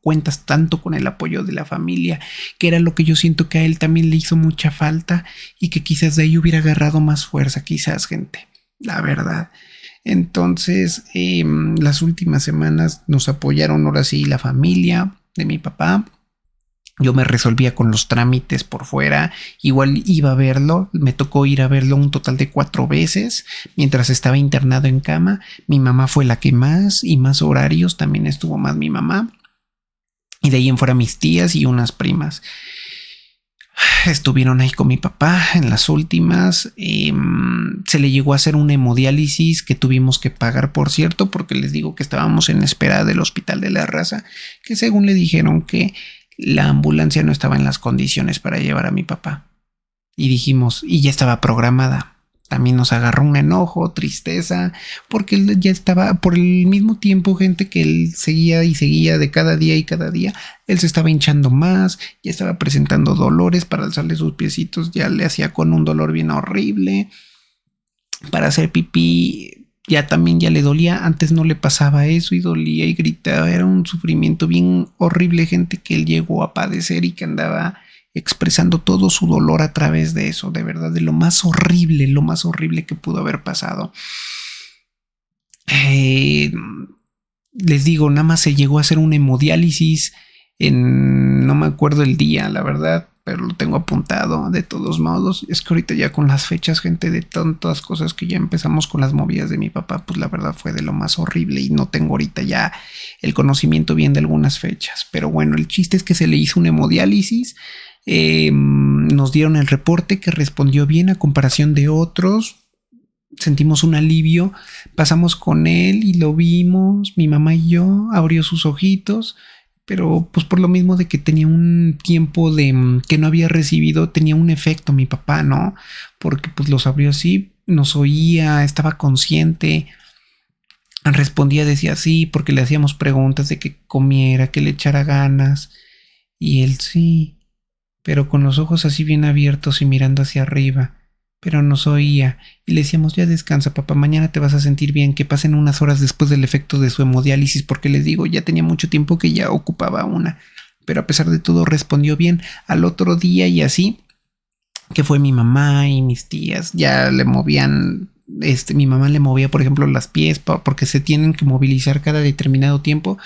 cuentas tanto con el apoyo de la familia, que era lo que yo siento que a él también le hizo mucha falta y que quizás de ahí hubiera agarrado más fuerza, quizás, gente, la verdad. Entonces, las últimas semanas nos apoyaron ahora sí la familia de mi papá. Yo me resolvía con los trámites por fuera, igual iba a verlo, me tocó ir a verlo un total de 4 veces mientras estaba internado en cama. Mi mamá fue la que más y más horarios, también estuvo más mi mamá. Y de ahí en fuera mis tías y unas primas. Estuvieron ahí con mi papá en las últimas. Se le llegó a hacer una hemodiálisis que tuvimos que pagar, por cierto, porque les digo que estábamos en espera del Hospital de la Raza, que según le dijeron que la ambulancia no estaba en las condiciones para llevar a mi papá. Y dijimos, y ya estaba programada. También nos agarró un enojo, tristeza, porque él ya estaba, por el mismo tiempo, gente, que él seguía y seguía de cada día y cada día, él se estaba hinchando más, ya estaba presentando dolores para alzarle sus piecitos, ya le hacía con un dolor bien horrible. Para hacer pipí, ya también ya le dolía, antes no le pasaba eso y dolía y gritaba, era un sufrimiento bien horrible, gente, que él llegó a padecer y que andaba expresando todo su dolor a través de eso, de verdad, de lo más horrible que pudo haber pasado. Les digo, nada más se llegó a hacer una hemodiálisis no me acuerdo el día, la verdad, pero lo tengo apuntado de todos modos. Es que ahorita ya con las fechas, gente, de tantas cosas que ya empezamos con las movidas de mi papá, pues la verdad fue de lo más horrible y no tengo ahorita ya el conocimiento bien de algunas fechas. Pero bueno, el chiste es que se le hizo una hemodiálisis. Nos dieron el reporte que respondió bien a comparación de otros. Sentimos un alivio, pasamos con él y lo vimos, mi mamá y yo, abrió sus ojitos, pero pues por lo mismo de que tenía un tiempo de que no había recibido, tenía un efecto mi papá, ¿no? Porque pues los abrió así, nos oía, estaba consciente, respondía, decía sí, porque le hacíamos preguntas de que comiera, que le echara ganas, y él sí, pero con los ojos así bien abiertos y mirando hacia arriba, pero nos oía, y le decíamos, ya descansa papá, mañana te vas a sentir bien, que pasen unas horas después del efecto de su hemodiálisis, porque les digo, ya tenía mucho tiempo que ya ocupaba una, pero a pesar de todo respondió bien. Al otro día y así, que fue mi mamá y mis tías, ya le movían, mi mamá le movía por ejemplo las pies porque se tienen que movilizar cada determinado tiempo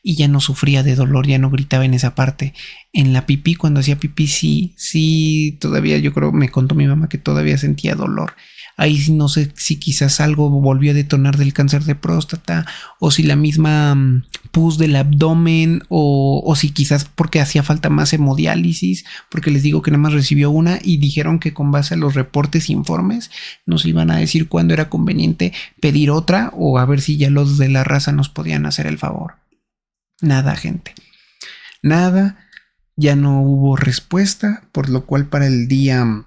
y ya no sufría de dolor, ya no gritaba en esa parte. En la pipí, cuando hacía pipí, sí, todavía yo creo, me contó mi mamá que todavía sentía dolor. Ahí sí no sé si quizás algo volvió a detonar del cáncer de próstata o si la misma pus del abdomen o si quizás porque hacía falta más hemodiálisis, porque les digo que nada más recibió una y dijeron que con base a los reportes e informes nos iban a decir cuándo era conveniente pedir otra o a ver si ya los de la raza nos podían hacer el favor. Nada, gente. Nada. Ya no hubo respuesta, por lo cual para el día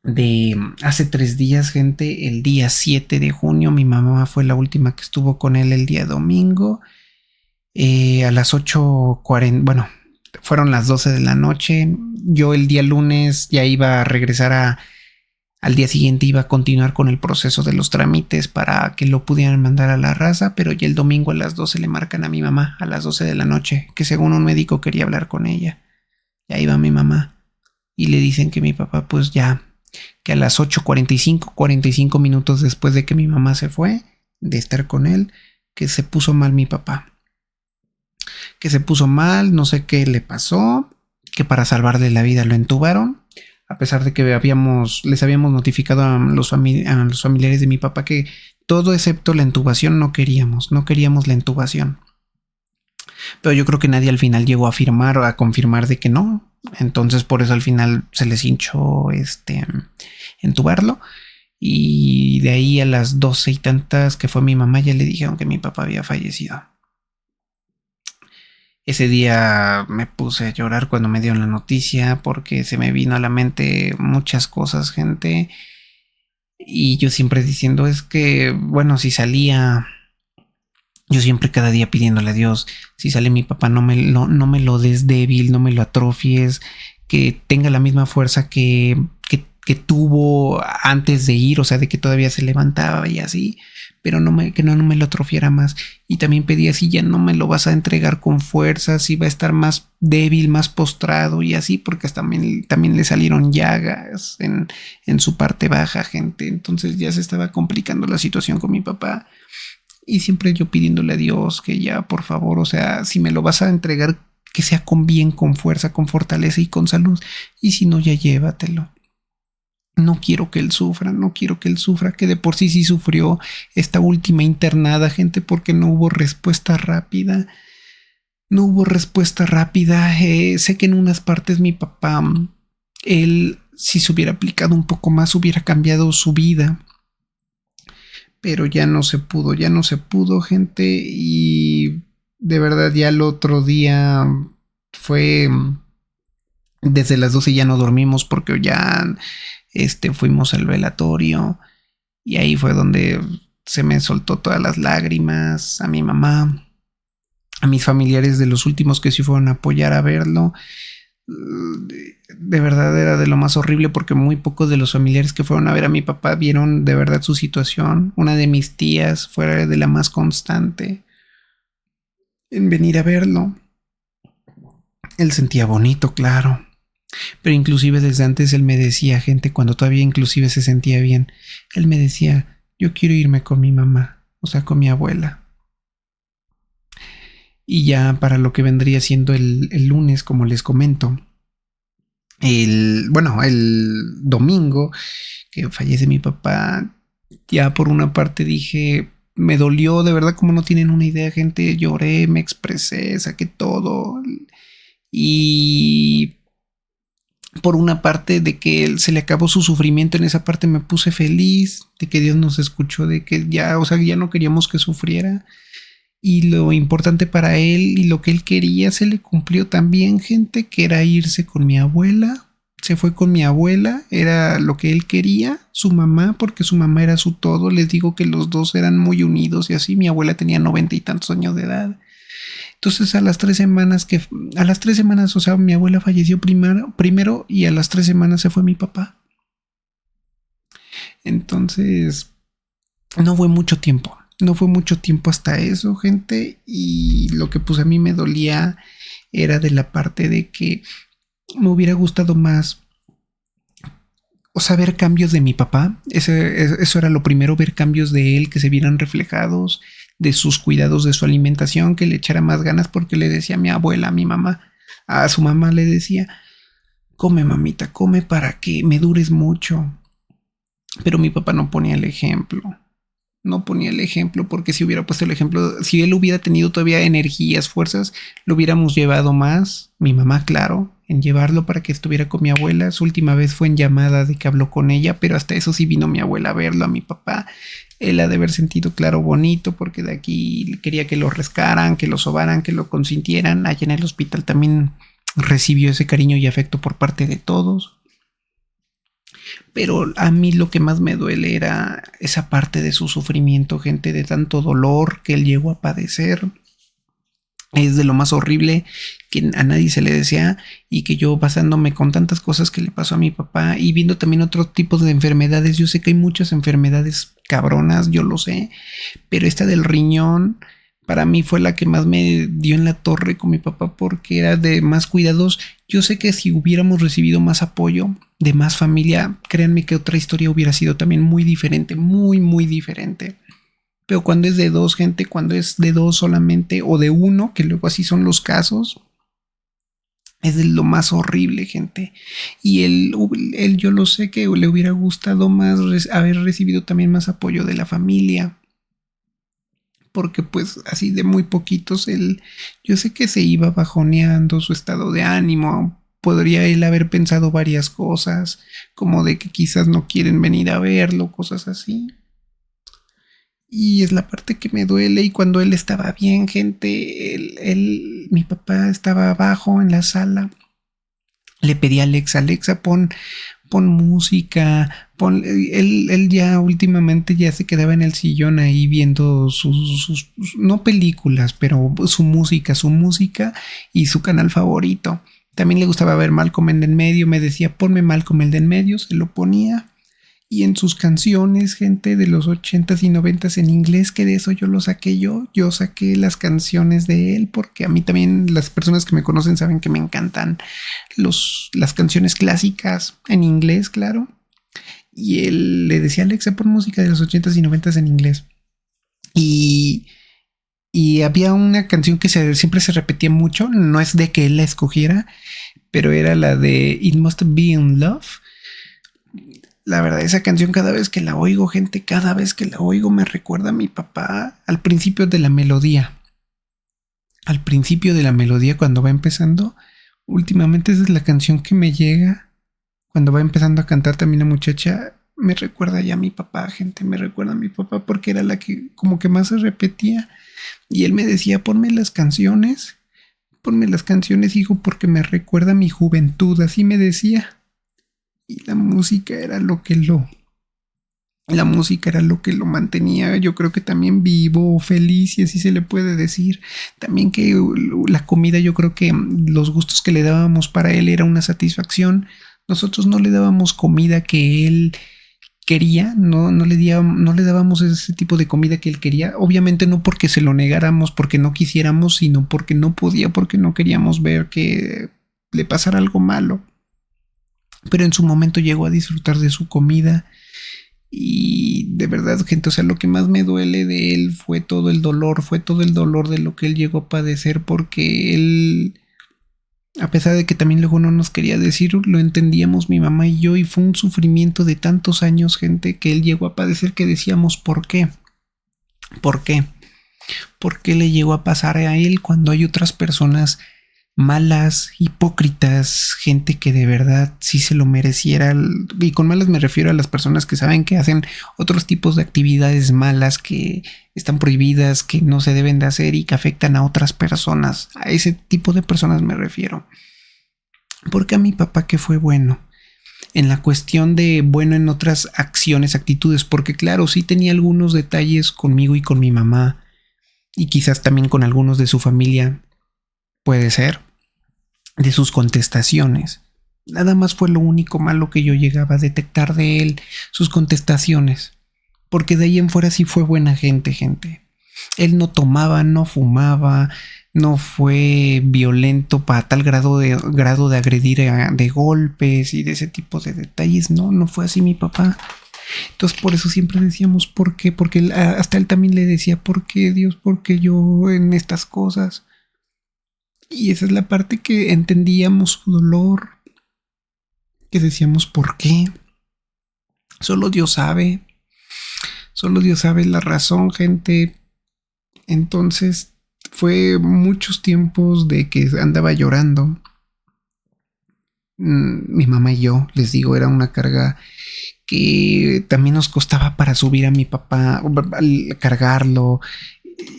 de hace 3 días, gente, el día 7 de junio, mi mamá fue la última que estuvo con él el día domingo, a las 8:40, bueno, fueron las 12 de la noche. Yo el día lunes ya iba a regresar al día siguiente iba a continuar con el proceso de los trámites para que lo pudieran mandar a la raza, pero ya el domingo a las 12 le marcan a mi mamá, a las 12 de la noche, que según un médico quería hablar con ella. Ya iba mi mamá y le dicen que mi papá pues ya, que a las 8:45 minutos después de que mi mamá se fue de estar con él, que se puso mal mi papá. Que se puso mal, no sé qué le pasó, que para salvarle la vida lo entubaron. A pesar de que les habíamos notificado a los familiares de mi papá que todo excepto la intubación no queríamos la intubación. Pero yo creo que nadie al final llegó a afirmar o a confirmar de que no. Entonces por eso al final se les hinchó entubarlo. Y de ahí a las 12 y tantas que fue mi mamá ya le dijeron que mi papá había fallecido. Ese día me puse a llorar cuando me dieron la noticia porque se me vino a la mente muchas cosas, gente. Y yo siempre diciendo es que, bueno, si salía, yo siempre cada día pidiéndole a Dios, si sale mi papá no me lo des débil, no me lo atrofies, que tenga la misma fuerza que que tuvo antes de ir, o sea, de que todavía se levantaba y así, pero que no me lo atrofiara más. Y también pedía si ya no me lo vas a entregar con fuerza, si va a estar más débil, más postrado y así, porque también le salieron llagas en su parte baja, gente. Entonces ya se estaba complicando la situación con mi papá. Y siempre yo pidiéndole a Dios que ya, por favor, o sea, si me lo vas a entregar, que sea con bien, con fuerza, con fortaleza y con salud. Y si no, ya llévatelo. No quiero que él sufra, no quiero que él sufra, que de por sí sufrió esta última internada, gente, porque no hubo respuesta rápida. No hubo respuesta rápida. Sé que en unas partes mi papá, él, si se hubiera aplicado un poco más, hubiera cambiado su vida. Pero ya no se pudo, gente. Y de verdad, ya el otro día fue desde las 12 ya no dormimos porque ya fuimos al velatorio y ahí fue donde se me soltó todas las lágrimas a mi mamá, a mis familiares de los últimos que sí fueron a apoyar a verlo. De verdad era de lo más horrible porque muy pocos de los familiares que fueron a ver a mi papá vieron de verdad su situación. Una de mis tías fue de la más constante en venir a verlo. Él sentía bonito, claro. Pero inclusive desde antes él me decía, gente, cuando todavía inclusive se sentía bien, él me decía, yo quiero irme con mi mamá, o sea, con mi abuela. Y ya para lo que vendría siendo el lunes, como les comento, el domingo que fallece mi papá, ya por una parte dije, me dolió, de verdad, como no tienen una idea, gente, lloré, me expresé, saqué todo. Y por una parte de que él se le acabó su sufrimiento, en esa parte me puse feliz de que Dios nos escuchó, de que ya, o sea, ya no queríamos que sufriera. Y lo importante para él y lo que él quería se le cumplió también, gente, que era irse con mi abuela. Se fue con mi abuela, era lo que él quería, su mamá, porque su mamá era su todo. Les digo que los dos eran muy unidos y así. Mi abuela tenía 90 y tantos años de edad. Entonces a las 3 semanas, o sea, mi abuela falleció primero y a las 3 semanas se fue mi papá. Entonces, no fue mucho tiempo. No fue mucho tiempo hasta eso, gente. Y lo que pues a mí me dolía era de la parte de que me hubiera gustado más, o sea, ver cambios de mi papá. Eso era lo primero, ver cambios de él que se vieran reflejados, de sus cuidados, de su alimentación, que le echara más ganas, porque le decía a mi abuela, a mi mamá, a su mamá le decía, come mamita, come para que me dures mucho. Pero mi papá no ponía el ejemplo. No ponía el ejemplo, porque si hubiera puesto el ejemplo, si él hubiera tenido todavía energías, fuerzas, lo hubiéramos llevado más, mi mamá, claro, en llevarlo para que estuviera con mi abuela. Su última vez fue en llamada de que habló con ella, pero hasta eso sí vino mi abuela a verlo, a mi papá. Él ha de haber sentido, claro, bonito, porque de aquí quería que lo rescaran, que lo sobaran, que lo consintieran. Allá en el hospital también recibió ese cariño y afecto por parte de todos. Pero a mí lo que más me duele era esa parte de su sufrimiento, gente, de tanto dolor que él llegó a padecer. Es de lo más horrible que a nadie se le desea, y que yo, basándome con tantas cosas que le pasó a mi papá y viendo también otros tipos de enfermedades, yo sé que hay muchas enfermedades cabronas, yo lo sé, pero esta del riñón para mí fue la que más me dio en la torre con mi papá, porque era de más cuidados. Yo sé que si hubiéramos recibido más apoyo de más familia, créanme que otra historia hubiera sido también muy diferente, muy, muy diferente. Pero cuando es de dos, gente, cuando es de dos solamente, o de uno, que luego así son los casos, es de lo más horrible, gente. Y él yo lo sé que le hubiera gustado más haber recibido también más apoyo de la familia. Porque pues así de muy poquitos, yo sé que se iba bajoneando su estado de ánimo. Podría él haber pensado varias cosas, como de que quizás no quieren venir a verlo, cosas así. Y es la parte que me duele. Y cuando él estaba bien, gente, mi papá estaba abajo en la sala. Le pedí a Alexa, pon música, él ya últimamente ya se quedaba en el sillón ahí viendo sus no películas, pero su música y su canal favorito. También le gustaba ver Malcolm el de en medio. Me decía, ponme Malcolm el de en medio. Se lo ponía. Y en sus canciones, gente de los 80s y 90s en inglés, que de eso yo lo saqué yo. Yo saqué las canciones de él porque a mí también las personas que me conocen saben que me encantan las canciones clásicas en inglés, claro. Y él le decía a Alexa por música de los 80s y 90s en inglés. Y, y había una canción que siempre se repetía mucho. No es de que él la escogiera, pero era la de It Must Be in Love. La verdad, esa canción cada vez que la oigo, gente, cada vez que la oigo me recuerda a mi papá al principio de la melodía. Al principio de la melodía cuando va empezando. Últimamente esa es la canción que me llega. Cuando va empezando a cantar también la muchacha, me recuerda ya a mi papá, gente, me recuerda a mi papá porque era la que como que más se repetía. Y él me decía, ponme las canciones, hijo, porque me recuerda a mi juventud, así me decía. Y la música era lo que lo mantenía, yo creo que también vivo, feliz, y así se le puede decir. También que la comida, yo creo que los gustos que le dábamos para él era una satisfacción. Nosotros no le dábamos comida que él quería, no le dábamos ese tipo de comida que él quería. Obviamente no porque se lo negáramos, porque no quisiéramos, sino porque no podía, porque no queríamos ver que le pasara algo malo. Pero en su momento llegó a disfrutar de su comida. Y de verdad, gente, o sea, lo que más me duele de él fue todo el dolor de lo que él llegó a padecer, porque él, a pesar de que también luego no nos quería decir, lo entendíamos mi mamá y yo, y fue un sufrimiento de tantos años, gente, que él llegó a padecer, que decíamos, ¿por qué? ¿Por qué? ¿Por qué le llegó a pasar a él cuando hay otras personas malas, hipócritas, gente que de verdad sí se lo mereciera? Y con malas me refiero a las personas que saben que hacen otros tipos de actividades malas que están prohibidas, que no se deben de hacer y que afectan a otras personas. A ese tipo de personas me refiero. Porque a mi papá, que fue bueno en la cuestión de bueno en otras acciones, actitudes, porque claro, sí tenía algunos detalles conmigo y con mi mamá, y quizás también con algunos de su familia, puede ser, de sus contestaciones. Nada más fue lo único malo que yo llegaba a detectar de él, sus contestaciones. Porque de ahí en fuera sí fue buena gente, gente. Él no tomaba, no fumaba, no fue violento para tal grado de agredir de golpes y de ese tipo de detalles. No fue así mi papá. Entonces por eso siempre decíamos ¿por qué? Porque hasta él también le decía ¿por qué, Dios? ¿Por qué yo en estas cosas? Y esa es la parte que entendíamos su dolor, que decíamos ¿por qué? Solo Dios sabe la razón, gente. Entonces fue muchos tiempos de que andaba llorando. Mi mamá y yo, les digo, era una carga que también nos costaba para subir a mi papá, al cargarlo.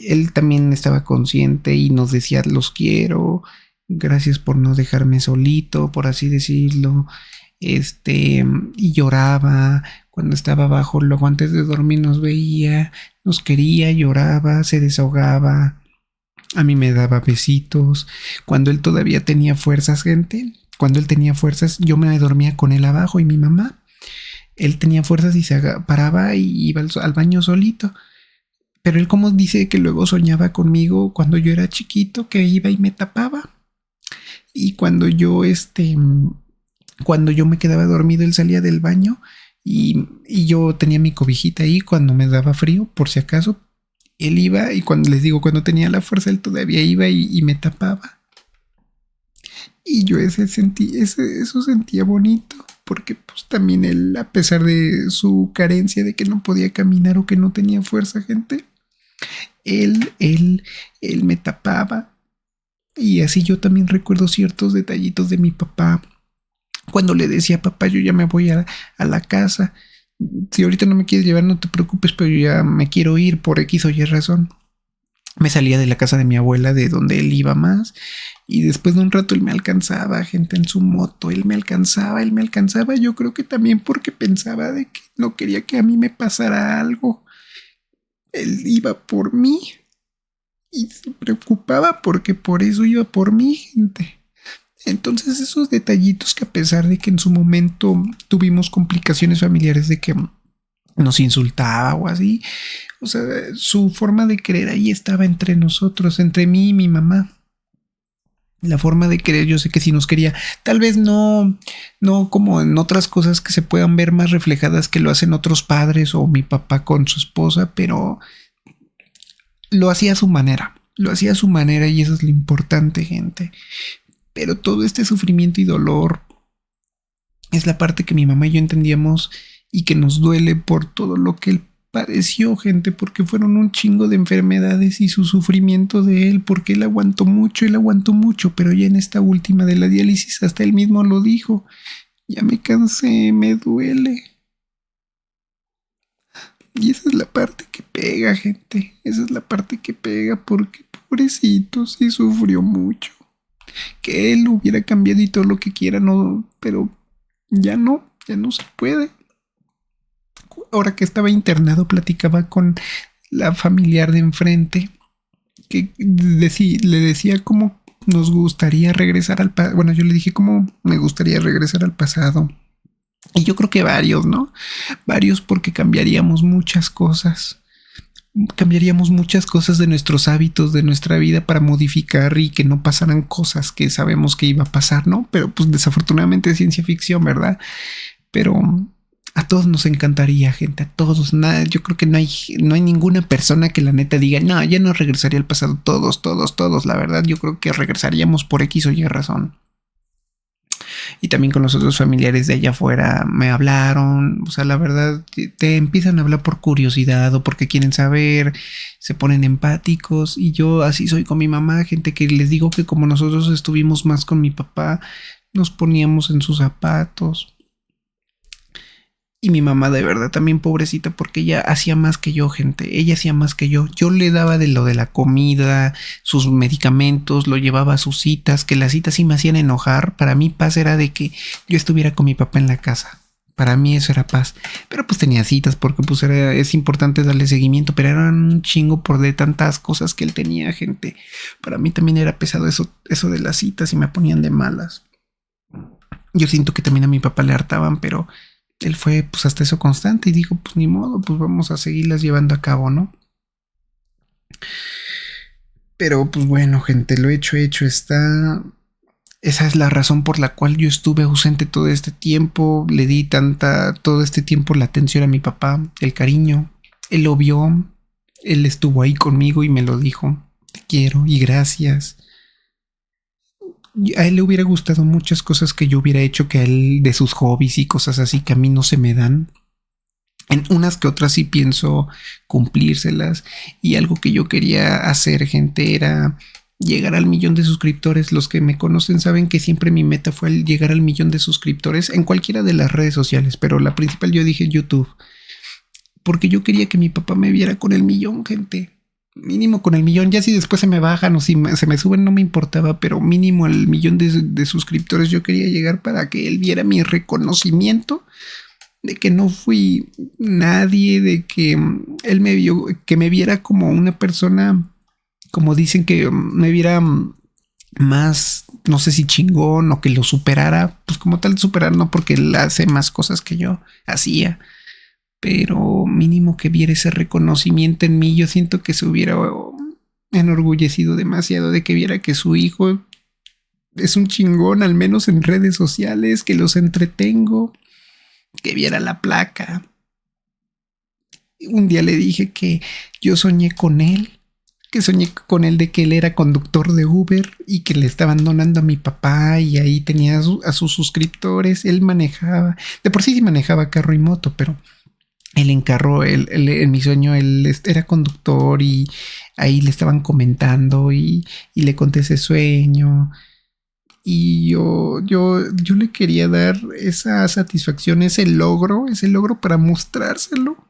Él también estaba consciente y nos decía los quiero, gracias por no dejarme solito, por así decirlo. Y lloraba cuando estaba abajo, luego antes de dormir nos veía, nos quería, lloraba, se desahogaba, a mí me daba besitos. Cuando él todavía tenía fuerzas, gente, cuando él tenía fuerzas, yo me dormía con él abajo y mi mamá. Él tenía fuerzas y se paraba y iba al baño solito. Pero él como dice que luego soñaba conmigo cuando yo era chiquito, que iba y me tapaba. Y cuando yo me quedaba dormido, él salía del baño y yo tenía mi cobijita ahí cuando me daba frío, por si acaso. Él iba y cuando les digo, cuando tenía la fuerza, él todavía iba y me tapaba. Y yo eso sentía bonito, porque pues también él, a pesar de su carencia de que no podía caminar o que no tenía fuerza, gente, él me tapaba. Y así yo también recuerdo ciertos detallitos de mi papá. Cuando le decía, papá, yo ya me voy a la casa. Si ahorita no me quieres llevar, no te preocupes, pero yo ya me quiero ir por X o Y razón. Me salía de la casa de mi abuela, de donde él iba más, y después de un rato él me alcanzaba, gente, en su moto, él me alcanzaba, yo creo que también porque pensaba de que no quería que a mí me pasara algo. Él iba por mí y se preocupaba porque por eso iba por mí, gente. Entonces esos detallitos que a pesar de que en su momento tuvimos complicaciones familiares de que nos insultaba o así, o sea, su forma de querer ahí estaba entre nosotros, entre mí y mi mamá. La forma de querer, yo sé que sí nos quería, tal vez no como en otras cosas que se puedan ver más reflejadas que lo hacen otros padres o mi papá con su esposa, pero lo hacía a su manera, lo hacía a su manera y eso es lo importante, gente. Pero todo este sufrimiento y dolor es la parte que mi mamá y yo entendíamos y que nos duele por todo lo que él padeció, gente, porque fueron un chingo de enfermedades y su sufrimiento de él, porque él aguantó mucho, pero ya en esta última de la diálisis hasta él mismo lo dijo, ya me cansé, me duele. Y esa es la parte que pega, gente, esa es la parte que pega porque pobrecito sí sufrió mucho. Que él hubiera cambiado y todo lo que quiera, no, pero ya no se puede. Ahora que estaba internado, platicaba con la familiar de enfrente, que le decía cómo nos gustaría regresar al pasado. Bueno, yo le dije cómo me gustaría regresar al pasado. Y yo creo que varios, ¿no? Varios porque cambiaríamos muchas cosas. Cambiaríamos muchas cosas de nuestros hábitos, de nuestra vida para modificar y que no pasaran cosas que sabemos que iba a pasar, ¿no? Pero pues desafortunadamente es ciencia ficción, ¿verdad? Pero a todos nos encantaría, gente, a todos. Nada, yo creo que no hay ninguna persona que la neta diga, no, ya no regresaría al pasado. Todos, la verdad, yo creo que regresaríamos por X o Y razón. Y también con los otros familiares de allá afuera me hablaron, o sea, la verdad, te empiezan a hablar por curiosidad o porque quieren saber, se ponen empáticos y yo así soy con mi mamá, gente que les digo que como nosotros estuvimos más con mi papá, nos poníamos en sus zapatos. Y mi mamá de verdad también pobrecita porque ella hacía más que yo, gente. Ella hacía más que yo. Yo le daba de lo de la comida, sus medicamentos, lo llevaba a sus citas, que las citas sí me hacían enojar. Para mí paz era de que yo estuviera con mi papá en la casa. Para mí eso era paz. Pero pues tenía citas porque pues es importante darle seguimiento, pero eran un chingo por de tantas cosas que él tenía, gente. Para mí también era pesado eso de las citas y me ponían de malas. Yo siento que también a mi papá le hartaban, pero él fue pues hasta eso constante y dijo, pues ni modo, pues vamos a seguirlas llevando a cabo, ¿no? Pero pues bueno, gente, lo hecho está. Esa es la razón por la cual yo estuve ausente todo este tiempo, le di todo este tiempo la atención a mi papá, el cariño. Él lo vio, él estuvo ahí conmigo y me lo dijo, te quiero y gracias. A él le hubiera gustado muchas cosas que yo hubiera hecho que a él de sus hobbies y cosas así que a mí no se me dan. En unas que otras sí pienso cumplírselas y algo que yo quería hacer, gente, era llegar al 1,000,000 de suscriptores. Los que me conocen saben que siempre mi meta fue el llegar al 1,000,000 de suscriptores en cualquiera de las redes sociales, pero la principal yo dije YouTube, porque yo quería que mi papá me viera con el 1,000,000, gente. Mínimo con el 1,000,000, ya si después se me bajan o si se me suben no me importaba, pero mínimo al 1,000,000 de suscriptores yo quería llegar para que él viera mi reconocimiento de que no fui nadie, de que él me vio, que me viera como una persona, como dicen, que me viera más, no sé si chingón o que lo superara, pues como tal superar, no porque él hace más cosas que yo hacía, pero mínimo que viera ese reconocimiento en mí. Yo siento que se hubiera enorgullecido demasiado de que viera que su hijo es un chingón, al menos en redes sociales, que los entretengo, que viera la placa. Un día le dije que yo soñé con él, que soñé con él de que él era conductor de Uber y que le estaban donando a mi papá y ahí tenía a sus suscriptores. Él manejaba, de por sí manejaba carro y moto, pero él en carro, en mi sueño, él era conductor y ahí le estaban comentando y le conté ese sueño. Y yo le quería dar esa satisfacción, ese logro para mostrárselo.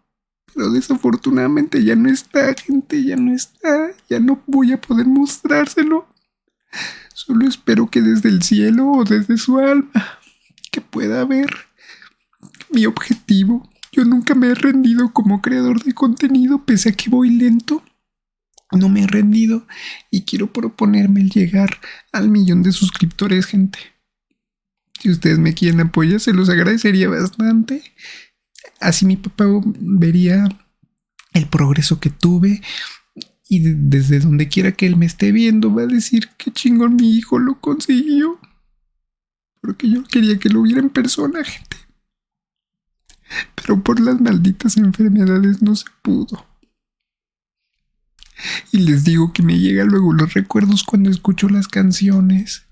Pero desafortunadamente ya no está, gente, ya no está. Ya no voy a poder mostrárselo. Solo espero que desde el cielo o desde su alma que pueda ver mi objetivo. Yo nunca me he rendido como creador de contenido, pese a que voy lento. No me he rendido y quiero proponerme el llegar al 1,000,000 de suscriptores, gente. Si ustedes me quieren apoyar, se los agradecería bastante. Así mi papá vería el progreso que tuve y desde donde quiera que él me esté viendo va a decir qué chingón mi hijo lo consiguió. Porque yo quería que lo viera en persona, gente. Pero por las malditas enfermedades no se pudo. Y les digo que me llegan luego los recuerdos cuando escucho las canciones.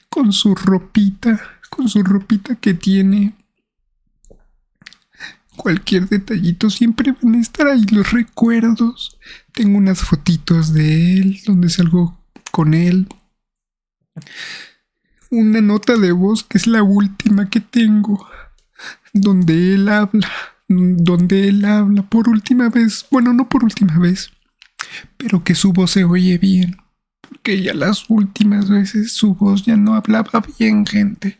Con su ropita que tiene. Cualquier detallito siempre van a estar ahí los recuerdos. Tengo unas fotitos de él donde salgo con él. Una nota de voz que es la última que tengo, donde él habla por última vez. Bueno, no por última vez, pero que su voz se oye bien. Porque ya las últimas veces su voz ya no hablaba bien, gente.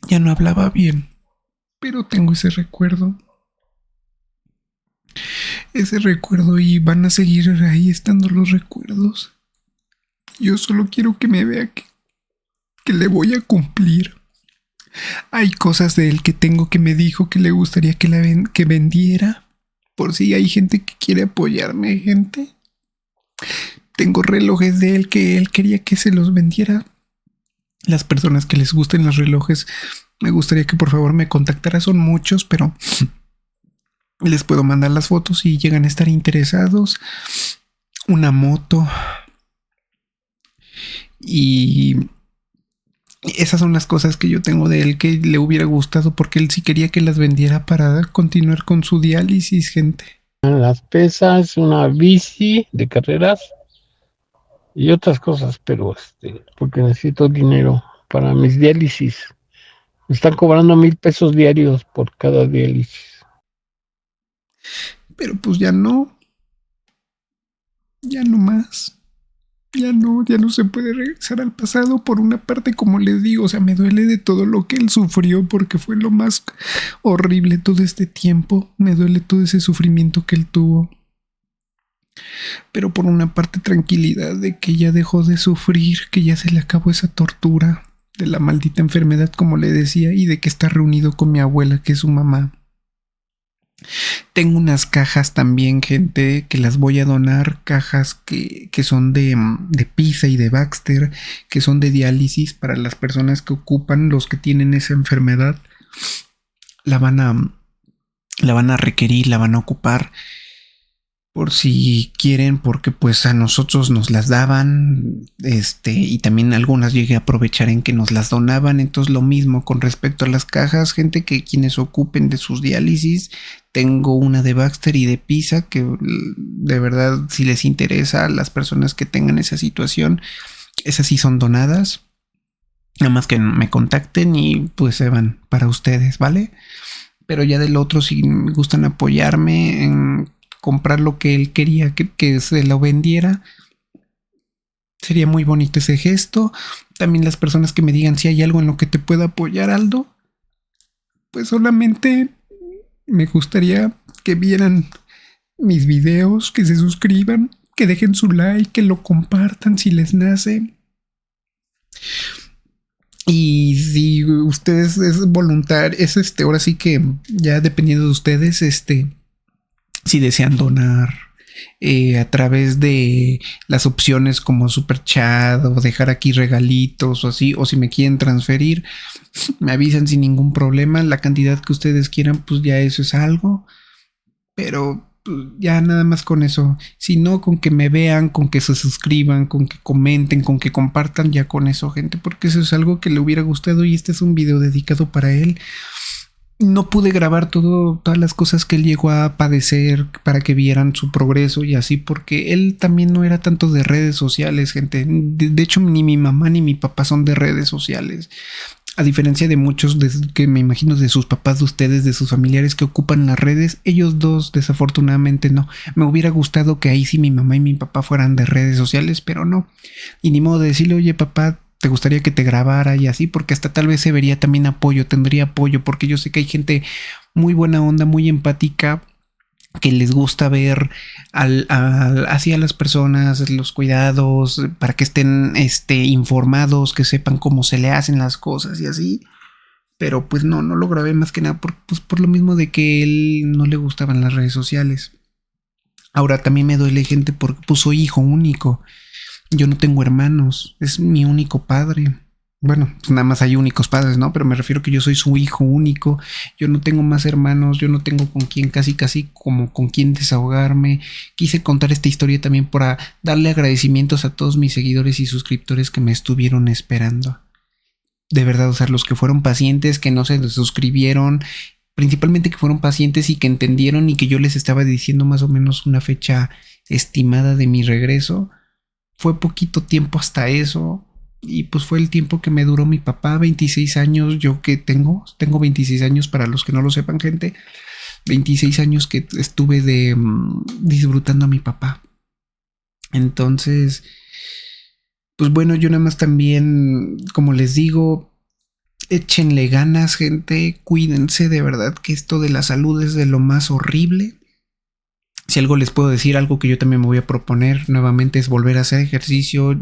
Ya no hablaba bien. Pero tengo ese recuerdo. Y van a seguir ahí estando los recuerdos. Yo solo quiero que me vea que le voy a cumplir. Hay cosas de él que tengo que me dijo que le gustaría que vendiera. Por si hay gente que quiere apoyarme, gente. Tengo relojes de él que él quería que se los vendiera. Las personas que les gusten los relojes, me gustaría que por favor me contactara. Son muchos, pero les puedo mandar las fotos si llegan a estar interesados. Una moto. Y esas son las cosas que yo tengo de él que le hubiera gustado, porque él sí quería que las vendiera para continuar con su diálisis, gente. Las pesas, una bici de carreras y otras cosas, pero porque necesito dinero para mis diálisis. Me están cobrando 1,000 pesos diarios por cada diálisis. Pero pues ya no más. Ya no se puede regresar al pasado. Por una parte, como les digo, o sea, me duele de todo lo que él sufrió porque fue lo más horrible todo este tiempo. Me duele todo ese sufrimiento que él tuvo. Pero por una parte, tranquilidad de que ya dejó de sufrir, que ya se le acabó esa tortura de la maldita enfermedad, como le decía, y de que está reunido con mi abuela, que es su mamá. Tengo unas cajas también, gente, que las voy a donar, cajas que son de Pisa y de Baxter, que son de diálisis para las personas que ocupan, los que tienen esa enfermedad, la van a requerir, la van a ocupar por si quieren, porque pues a nosotros nos las daban, y también algunas llegué a aprovechar en que nos las donaban. Entonces lo mismo con respecto a las cajas, gente, que quienes ocupen de sus diálisis, tengo una de Baxter y de Pisa, que de verdad si les interesa a las personas que tengan esa situación, esas sí son donadas. Nada más que me contacten y pues se van para ustedes, ¿vale? Pero ya del otro, si me gustan apoyarme en comprar lo que él quería que se lo vendiera, sería muy bonito ese gesto. También las personas que me digan si hay algo en lo que te pueda apoyar, Aldo, pues solamente me gustaría que vieran mis videos, que se suscriban, que dejen su like, que lo compartan si les nace. Y si ustedes es voluntario, es ahora sí que ya dependiendo de ustedes, si desean donar a través de las opciones como Super Chat o dejar aquí regalitos o así, o si me quieren transferir, me avisan sin ningún problema. La cantidad que ustedes quieran, pues ya eso es algo. Pero pues, ya nada más con eso. Si no, con que me vean, con que se suscriban, con que comenten, con que compartan, ya con eso, gente, porque eso es algo que le hubiera gustado y este es un video dedicado para él. No pude grabar todas las cosas que él llegó a padecer para que vieran su progreso y así, porque él también no era tanto de redes sociales, gente. De hecho, ni mi mamá ni mi papá son de redes sociales. A diferencia de muchos que me imagino de sus papás, de ustedes, de sus familiares que ocupan las redes, ellos dos desafortunadamente no. Me hubiera gustado que ahí sí mi mamá y mi papá fueran de redes sociales, pero no. Y ni modo de decirle, oye papá, te gustaría que te grabara y así, porque hasta tal vez se vería también apoyo, tendría apoyo, porque yo sé que hay gente muy buena onda, muy empática, que les gusta ver hacia las personas, los cuidados, para que estén informados, que sepan cómo se le hacen las cosas y así. Pero pues no lo grabé más que nada por lo mismo de que él no le gustaban las redes sociales. Ahora también me duele, gente, porque puso hijo único. Yo no tengo hermanos, es mi único padre. Bueno, pues nada más hay únicos padres, ¿no? Pero me refiero que yo soy su hijo único. Yo no tengo más hermanos, yo no tengo con quién, casi como con quién desahogarme. Quise contar esta historia también para darle agradecimientos a todos mis seguidores y suscriptores que me estuvieron esperando. De verdad, o sea, los que fueron pacientes, que no se suscribieron, principalmente que fueron pacientes y que entendieron y que yo les estaba diciendo más o menos una fecha estimada de mi regreso. Fue poquito tiempo hasta eso. Y pues fue el tiempo que me duró mi papá, 26 años, yo que tengo 26 años para los que no lo sepan, gente, 26 años que estuve disfrutando a mi papá. Entonces, pues bueno, yo nada más también, como les digo, échenle ganas, gente, cuídense, de verdad que esto de la salud es de lo más horrible. Si algo les puedo decir, algo que yo también me voy a proponer nuevamente es volver a hacer ejercicio,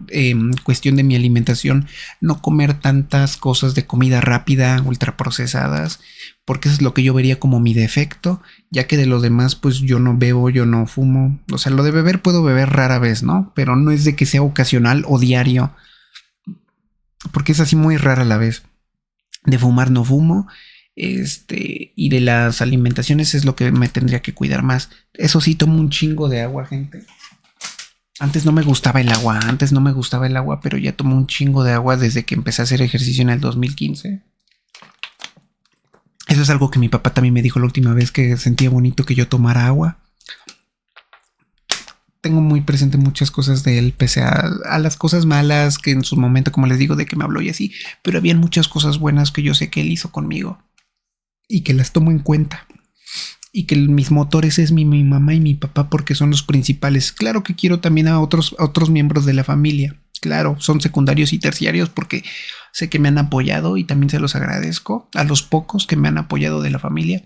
cuestión de mi alimentación, no comer tantas cosas de comida rápida, ultraprocesadas, porque eso es lo que yo vería como mi defecto, ya que de lo demás pues yo no bebo, yo no fumo, o sea, lo de beber puedo beber rara vez, ¿no? Pero no es de que sea ocasional o diario, porque es así muy rara a la vez. De fumar no fumo. Y de las alimentaciones es lo que me tendría que cuidar más. Eso sí, tomo un chingo de agua, gente. Antes no me gustaba el agua, pero ya tomo un chingo de agua desde que empecé a hacer ejercicio en el 2015. Eso es algo que mi papá también me dijo la última vez, que sentía bonito que yo tomara agua. Tengo muy presente muchas cosas de él, pese a las cosas malas que en su momento, como les digo, de que me habló y así, pero habían muchas cosas buenas que yo sé que él hizo conmigo y que las tomo en cuenta. Y que mis motores es mi mamá y mi papá, porque son los principales. Claro que quiero también a otros miembros de la familia. Claro, son secundarios y terciarios porque sé que me han apoyado y también se los agradezco a los pocos que me han apoyado de la familia.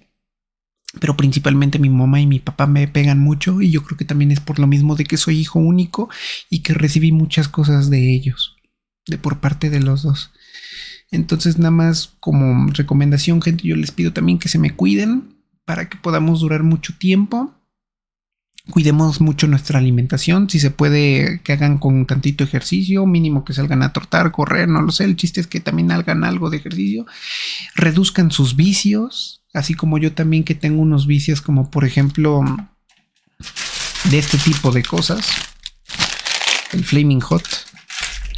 Pero principalmente mi mamá y mi papá me pegan mucho, y yo creo que también es por lo mismo de que soy hijo único y que recibí muchas cosas de ellos, de por parte de los dos. Entonces, nada más como recomendación, gente, yo les pido también que se me cuiden para que podamos durar mucho tiempo. Cuidemos mucho nuestra alimentación. Si se puede, que hagan con tantito ejercicio, mínimo que salgan a trotar, correr, no lo sé. El chiste es que también hagan algo de ejercicio. Reduzcan sus vicios, así como yo también, que tengo unos vicios como por ejemplo de este tipo de cosas. El Flaming Hot.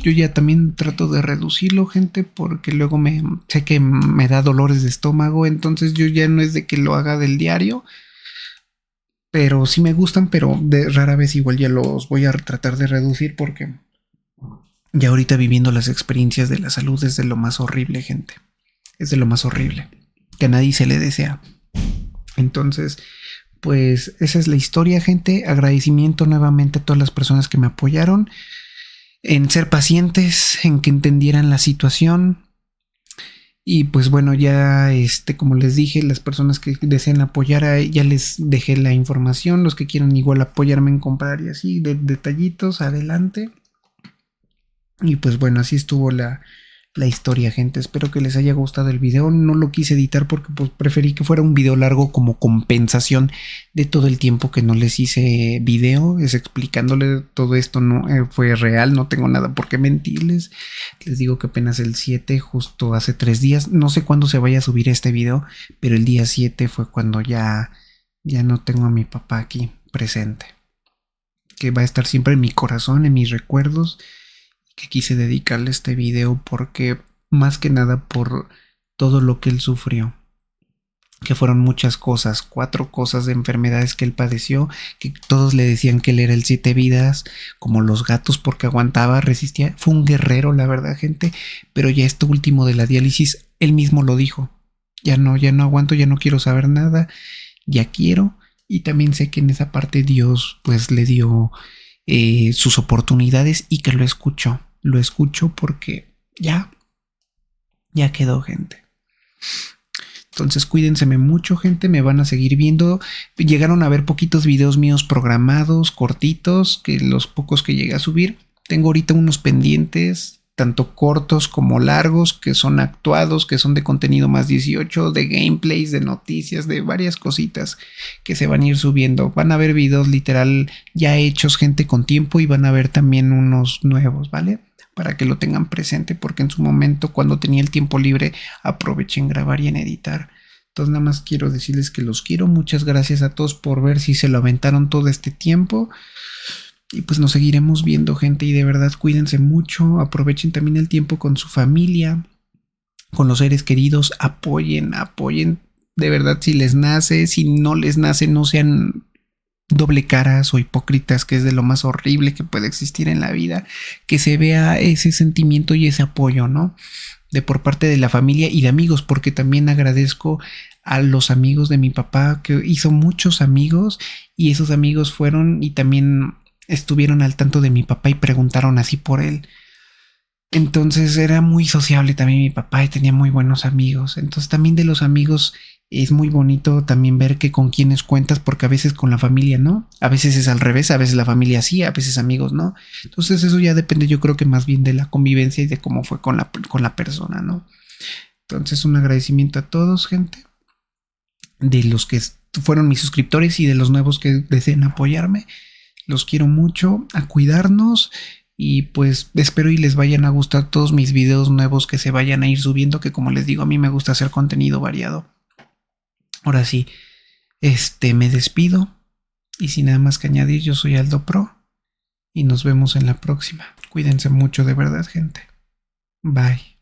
Yo ya también trato de reducirlo, gente, porque luego sé que me da dolores de estómago. Entonces yo ya no es de que lo haga del diario, pero sí me gustan, pero de rara vez igual ya los voy a tratar de reducir, porque ya ahorita viviendo las experiencias de la salud es de lo más horrible, gente. Es de lo más horrible, que a nadie se le desea. Entonces, pues esa es la historia, gente. Agradecimiento nuevamente a todas las personas que me apoyaron en ser pacientes, en que entendieran la situación. Y pues bueno, ya como les dije, las personas que deseen apoyar, ya les dejé la información. Los que quieran igual apoyarme en comprar y así, detallitos, adelante. Y pues bueno, así estuvo la historia, gente. Espero que les haya gustado el video. No lo quise editar porque pues preferí que fuera un video largo como compensación de todo el tiempo que no les hice video. Es explicándole todo esto, no fue real, no tengo nada por qué mentirles. Les digo que apenas el 7, justo hace 3 días, no sé cuándo se vaya a subir este video, pero el día 7 fue cuando ya no tengo a mi papá aquí presente, que va a estar siempre en mi corazón, en mis recuerdos. Que quise dedicarle este video porque más que nada por todo lo que él sufrió, que fueron muchas cosas, 4 cosas de enfermedades que él padeció, que todos le decían que él era el 7 vidas, como los gatos, porque aguantaba, resistía. Fue un guerrero, la verdad, gente. Pero ya esto último de la diálisis, él mismo lo dijo: ya no aguanto, ya no quiero saber nada, ya quiero. Y también sé que en esa parte Dios pues le dio sus oportunidades, y que lo escuchó porque ya quedó, gente. Entonces cuídense mucho, gente, me van a seguir viendo. Llegaron a ver poquitos videos míos programados, cortitos, que los pocos que llegué a subir. Tengo ahorita unos pendientes, tanto cortos como largos, que son actuados, que son de contenido más 18, de gameplays, de noticias, de varias cositas que se van a ir subiendo. Van a ver videos literal ya hechos, gente, con tiempo, y van a ver también unos nuevos, ¿vale? Para que lo tengan presente, porque en su momento, cuando tenía el tiempo libre, aproveché en grabar y en editar. Entonces nada más quiero decirles que los quiero. Muchas gracias a todos por ver, si se lo aventaron todo este tiempo. Y pues nos seguiremos viendo, gente, y de verdad cuídense mucho. Aprovechen también el tiempo con su familia, con los seres queridos. Apoyen de verdad si les nace. Si no les nace, no sean doble caras o hipócritas, que es de lo más horrible que puede existir en la vida. Que se vea ese sentimiento y ese apoyo, ¿no? De por parte de la familia y de amigos, porque también agradezco a los amigos de mi papá, que hizo muchos amigos, y esos amigos fueron y también estuvieron al tanto de mi papá y preguntaron así por él. Entonces era muy sociable también mi papá y tenía muy buenos amigos. Entonces también de los amigos es muy bonito también ver que con quienes cuentas, porque a veces con la familia no, a veces es al revés, a veces la familia sí, a veces amigos no. Entonces eso ya depende, yo creo que más bien de la convivencia y de cómo fue con la persona, ¿no? Entonces un agradecimiento a todos, gente, de los que fueron mis suscriptores y de los nuevos que deseen apoyarme. Los quiero mucho, a cuidarnos, y pues espero y les vayan a gustar todos mis videos nuevos que se vayan a ir subiendo, que como les digo, a mí me gusta hacer contenido variado. Ahora sí, me despido, y sin nada más que añadir, yo soy Aldo Pro y nos vemos en la próxima. Cuídense mucho, de verdad, gente. Bye.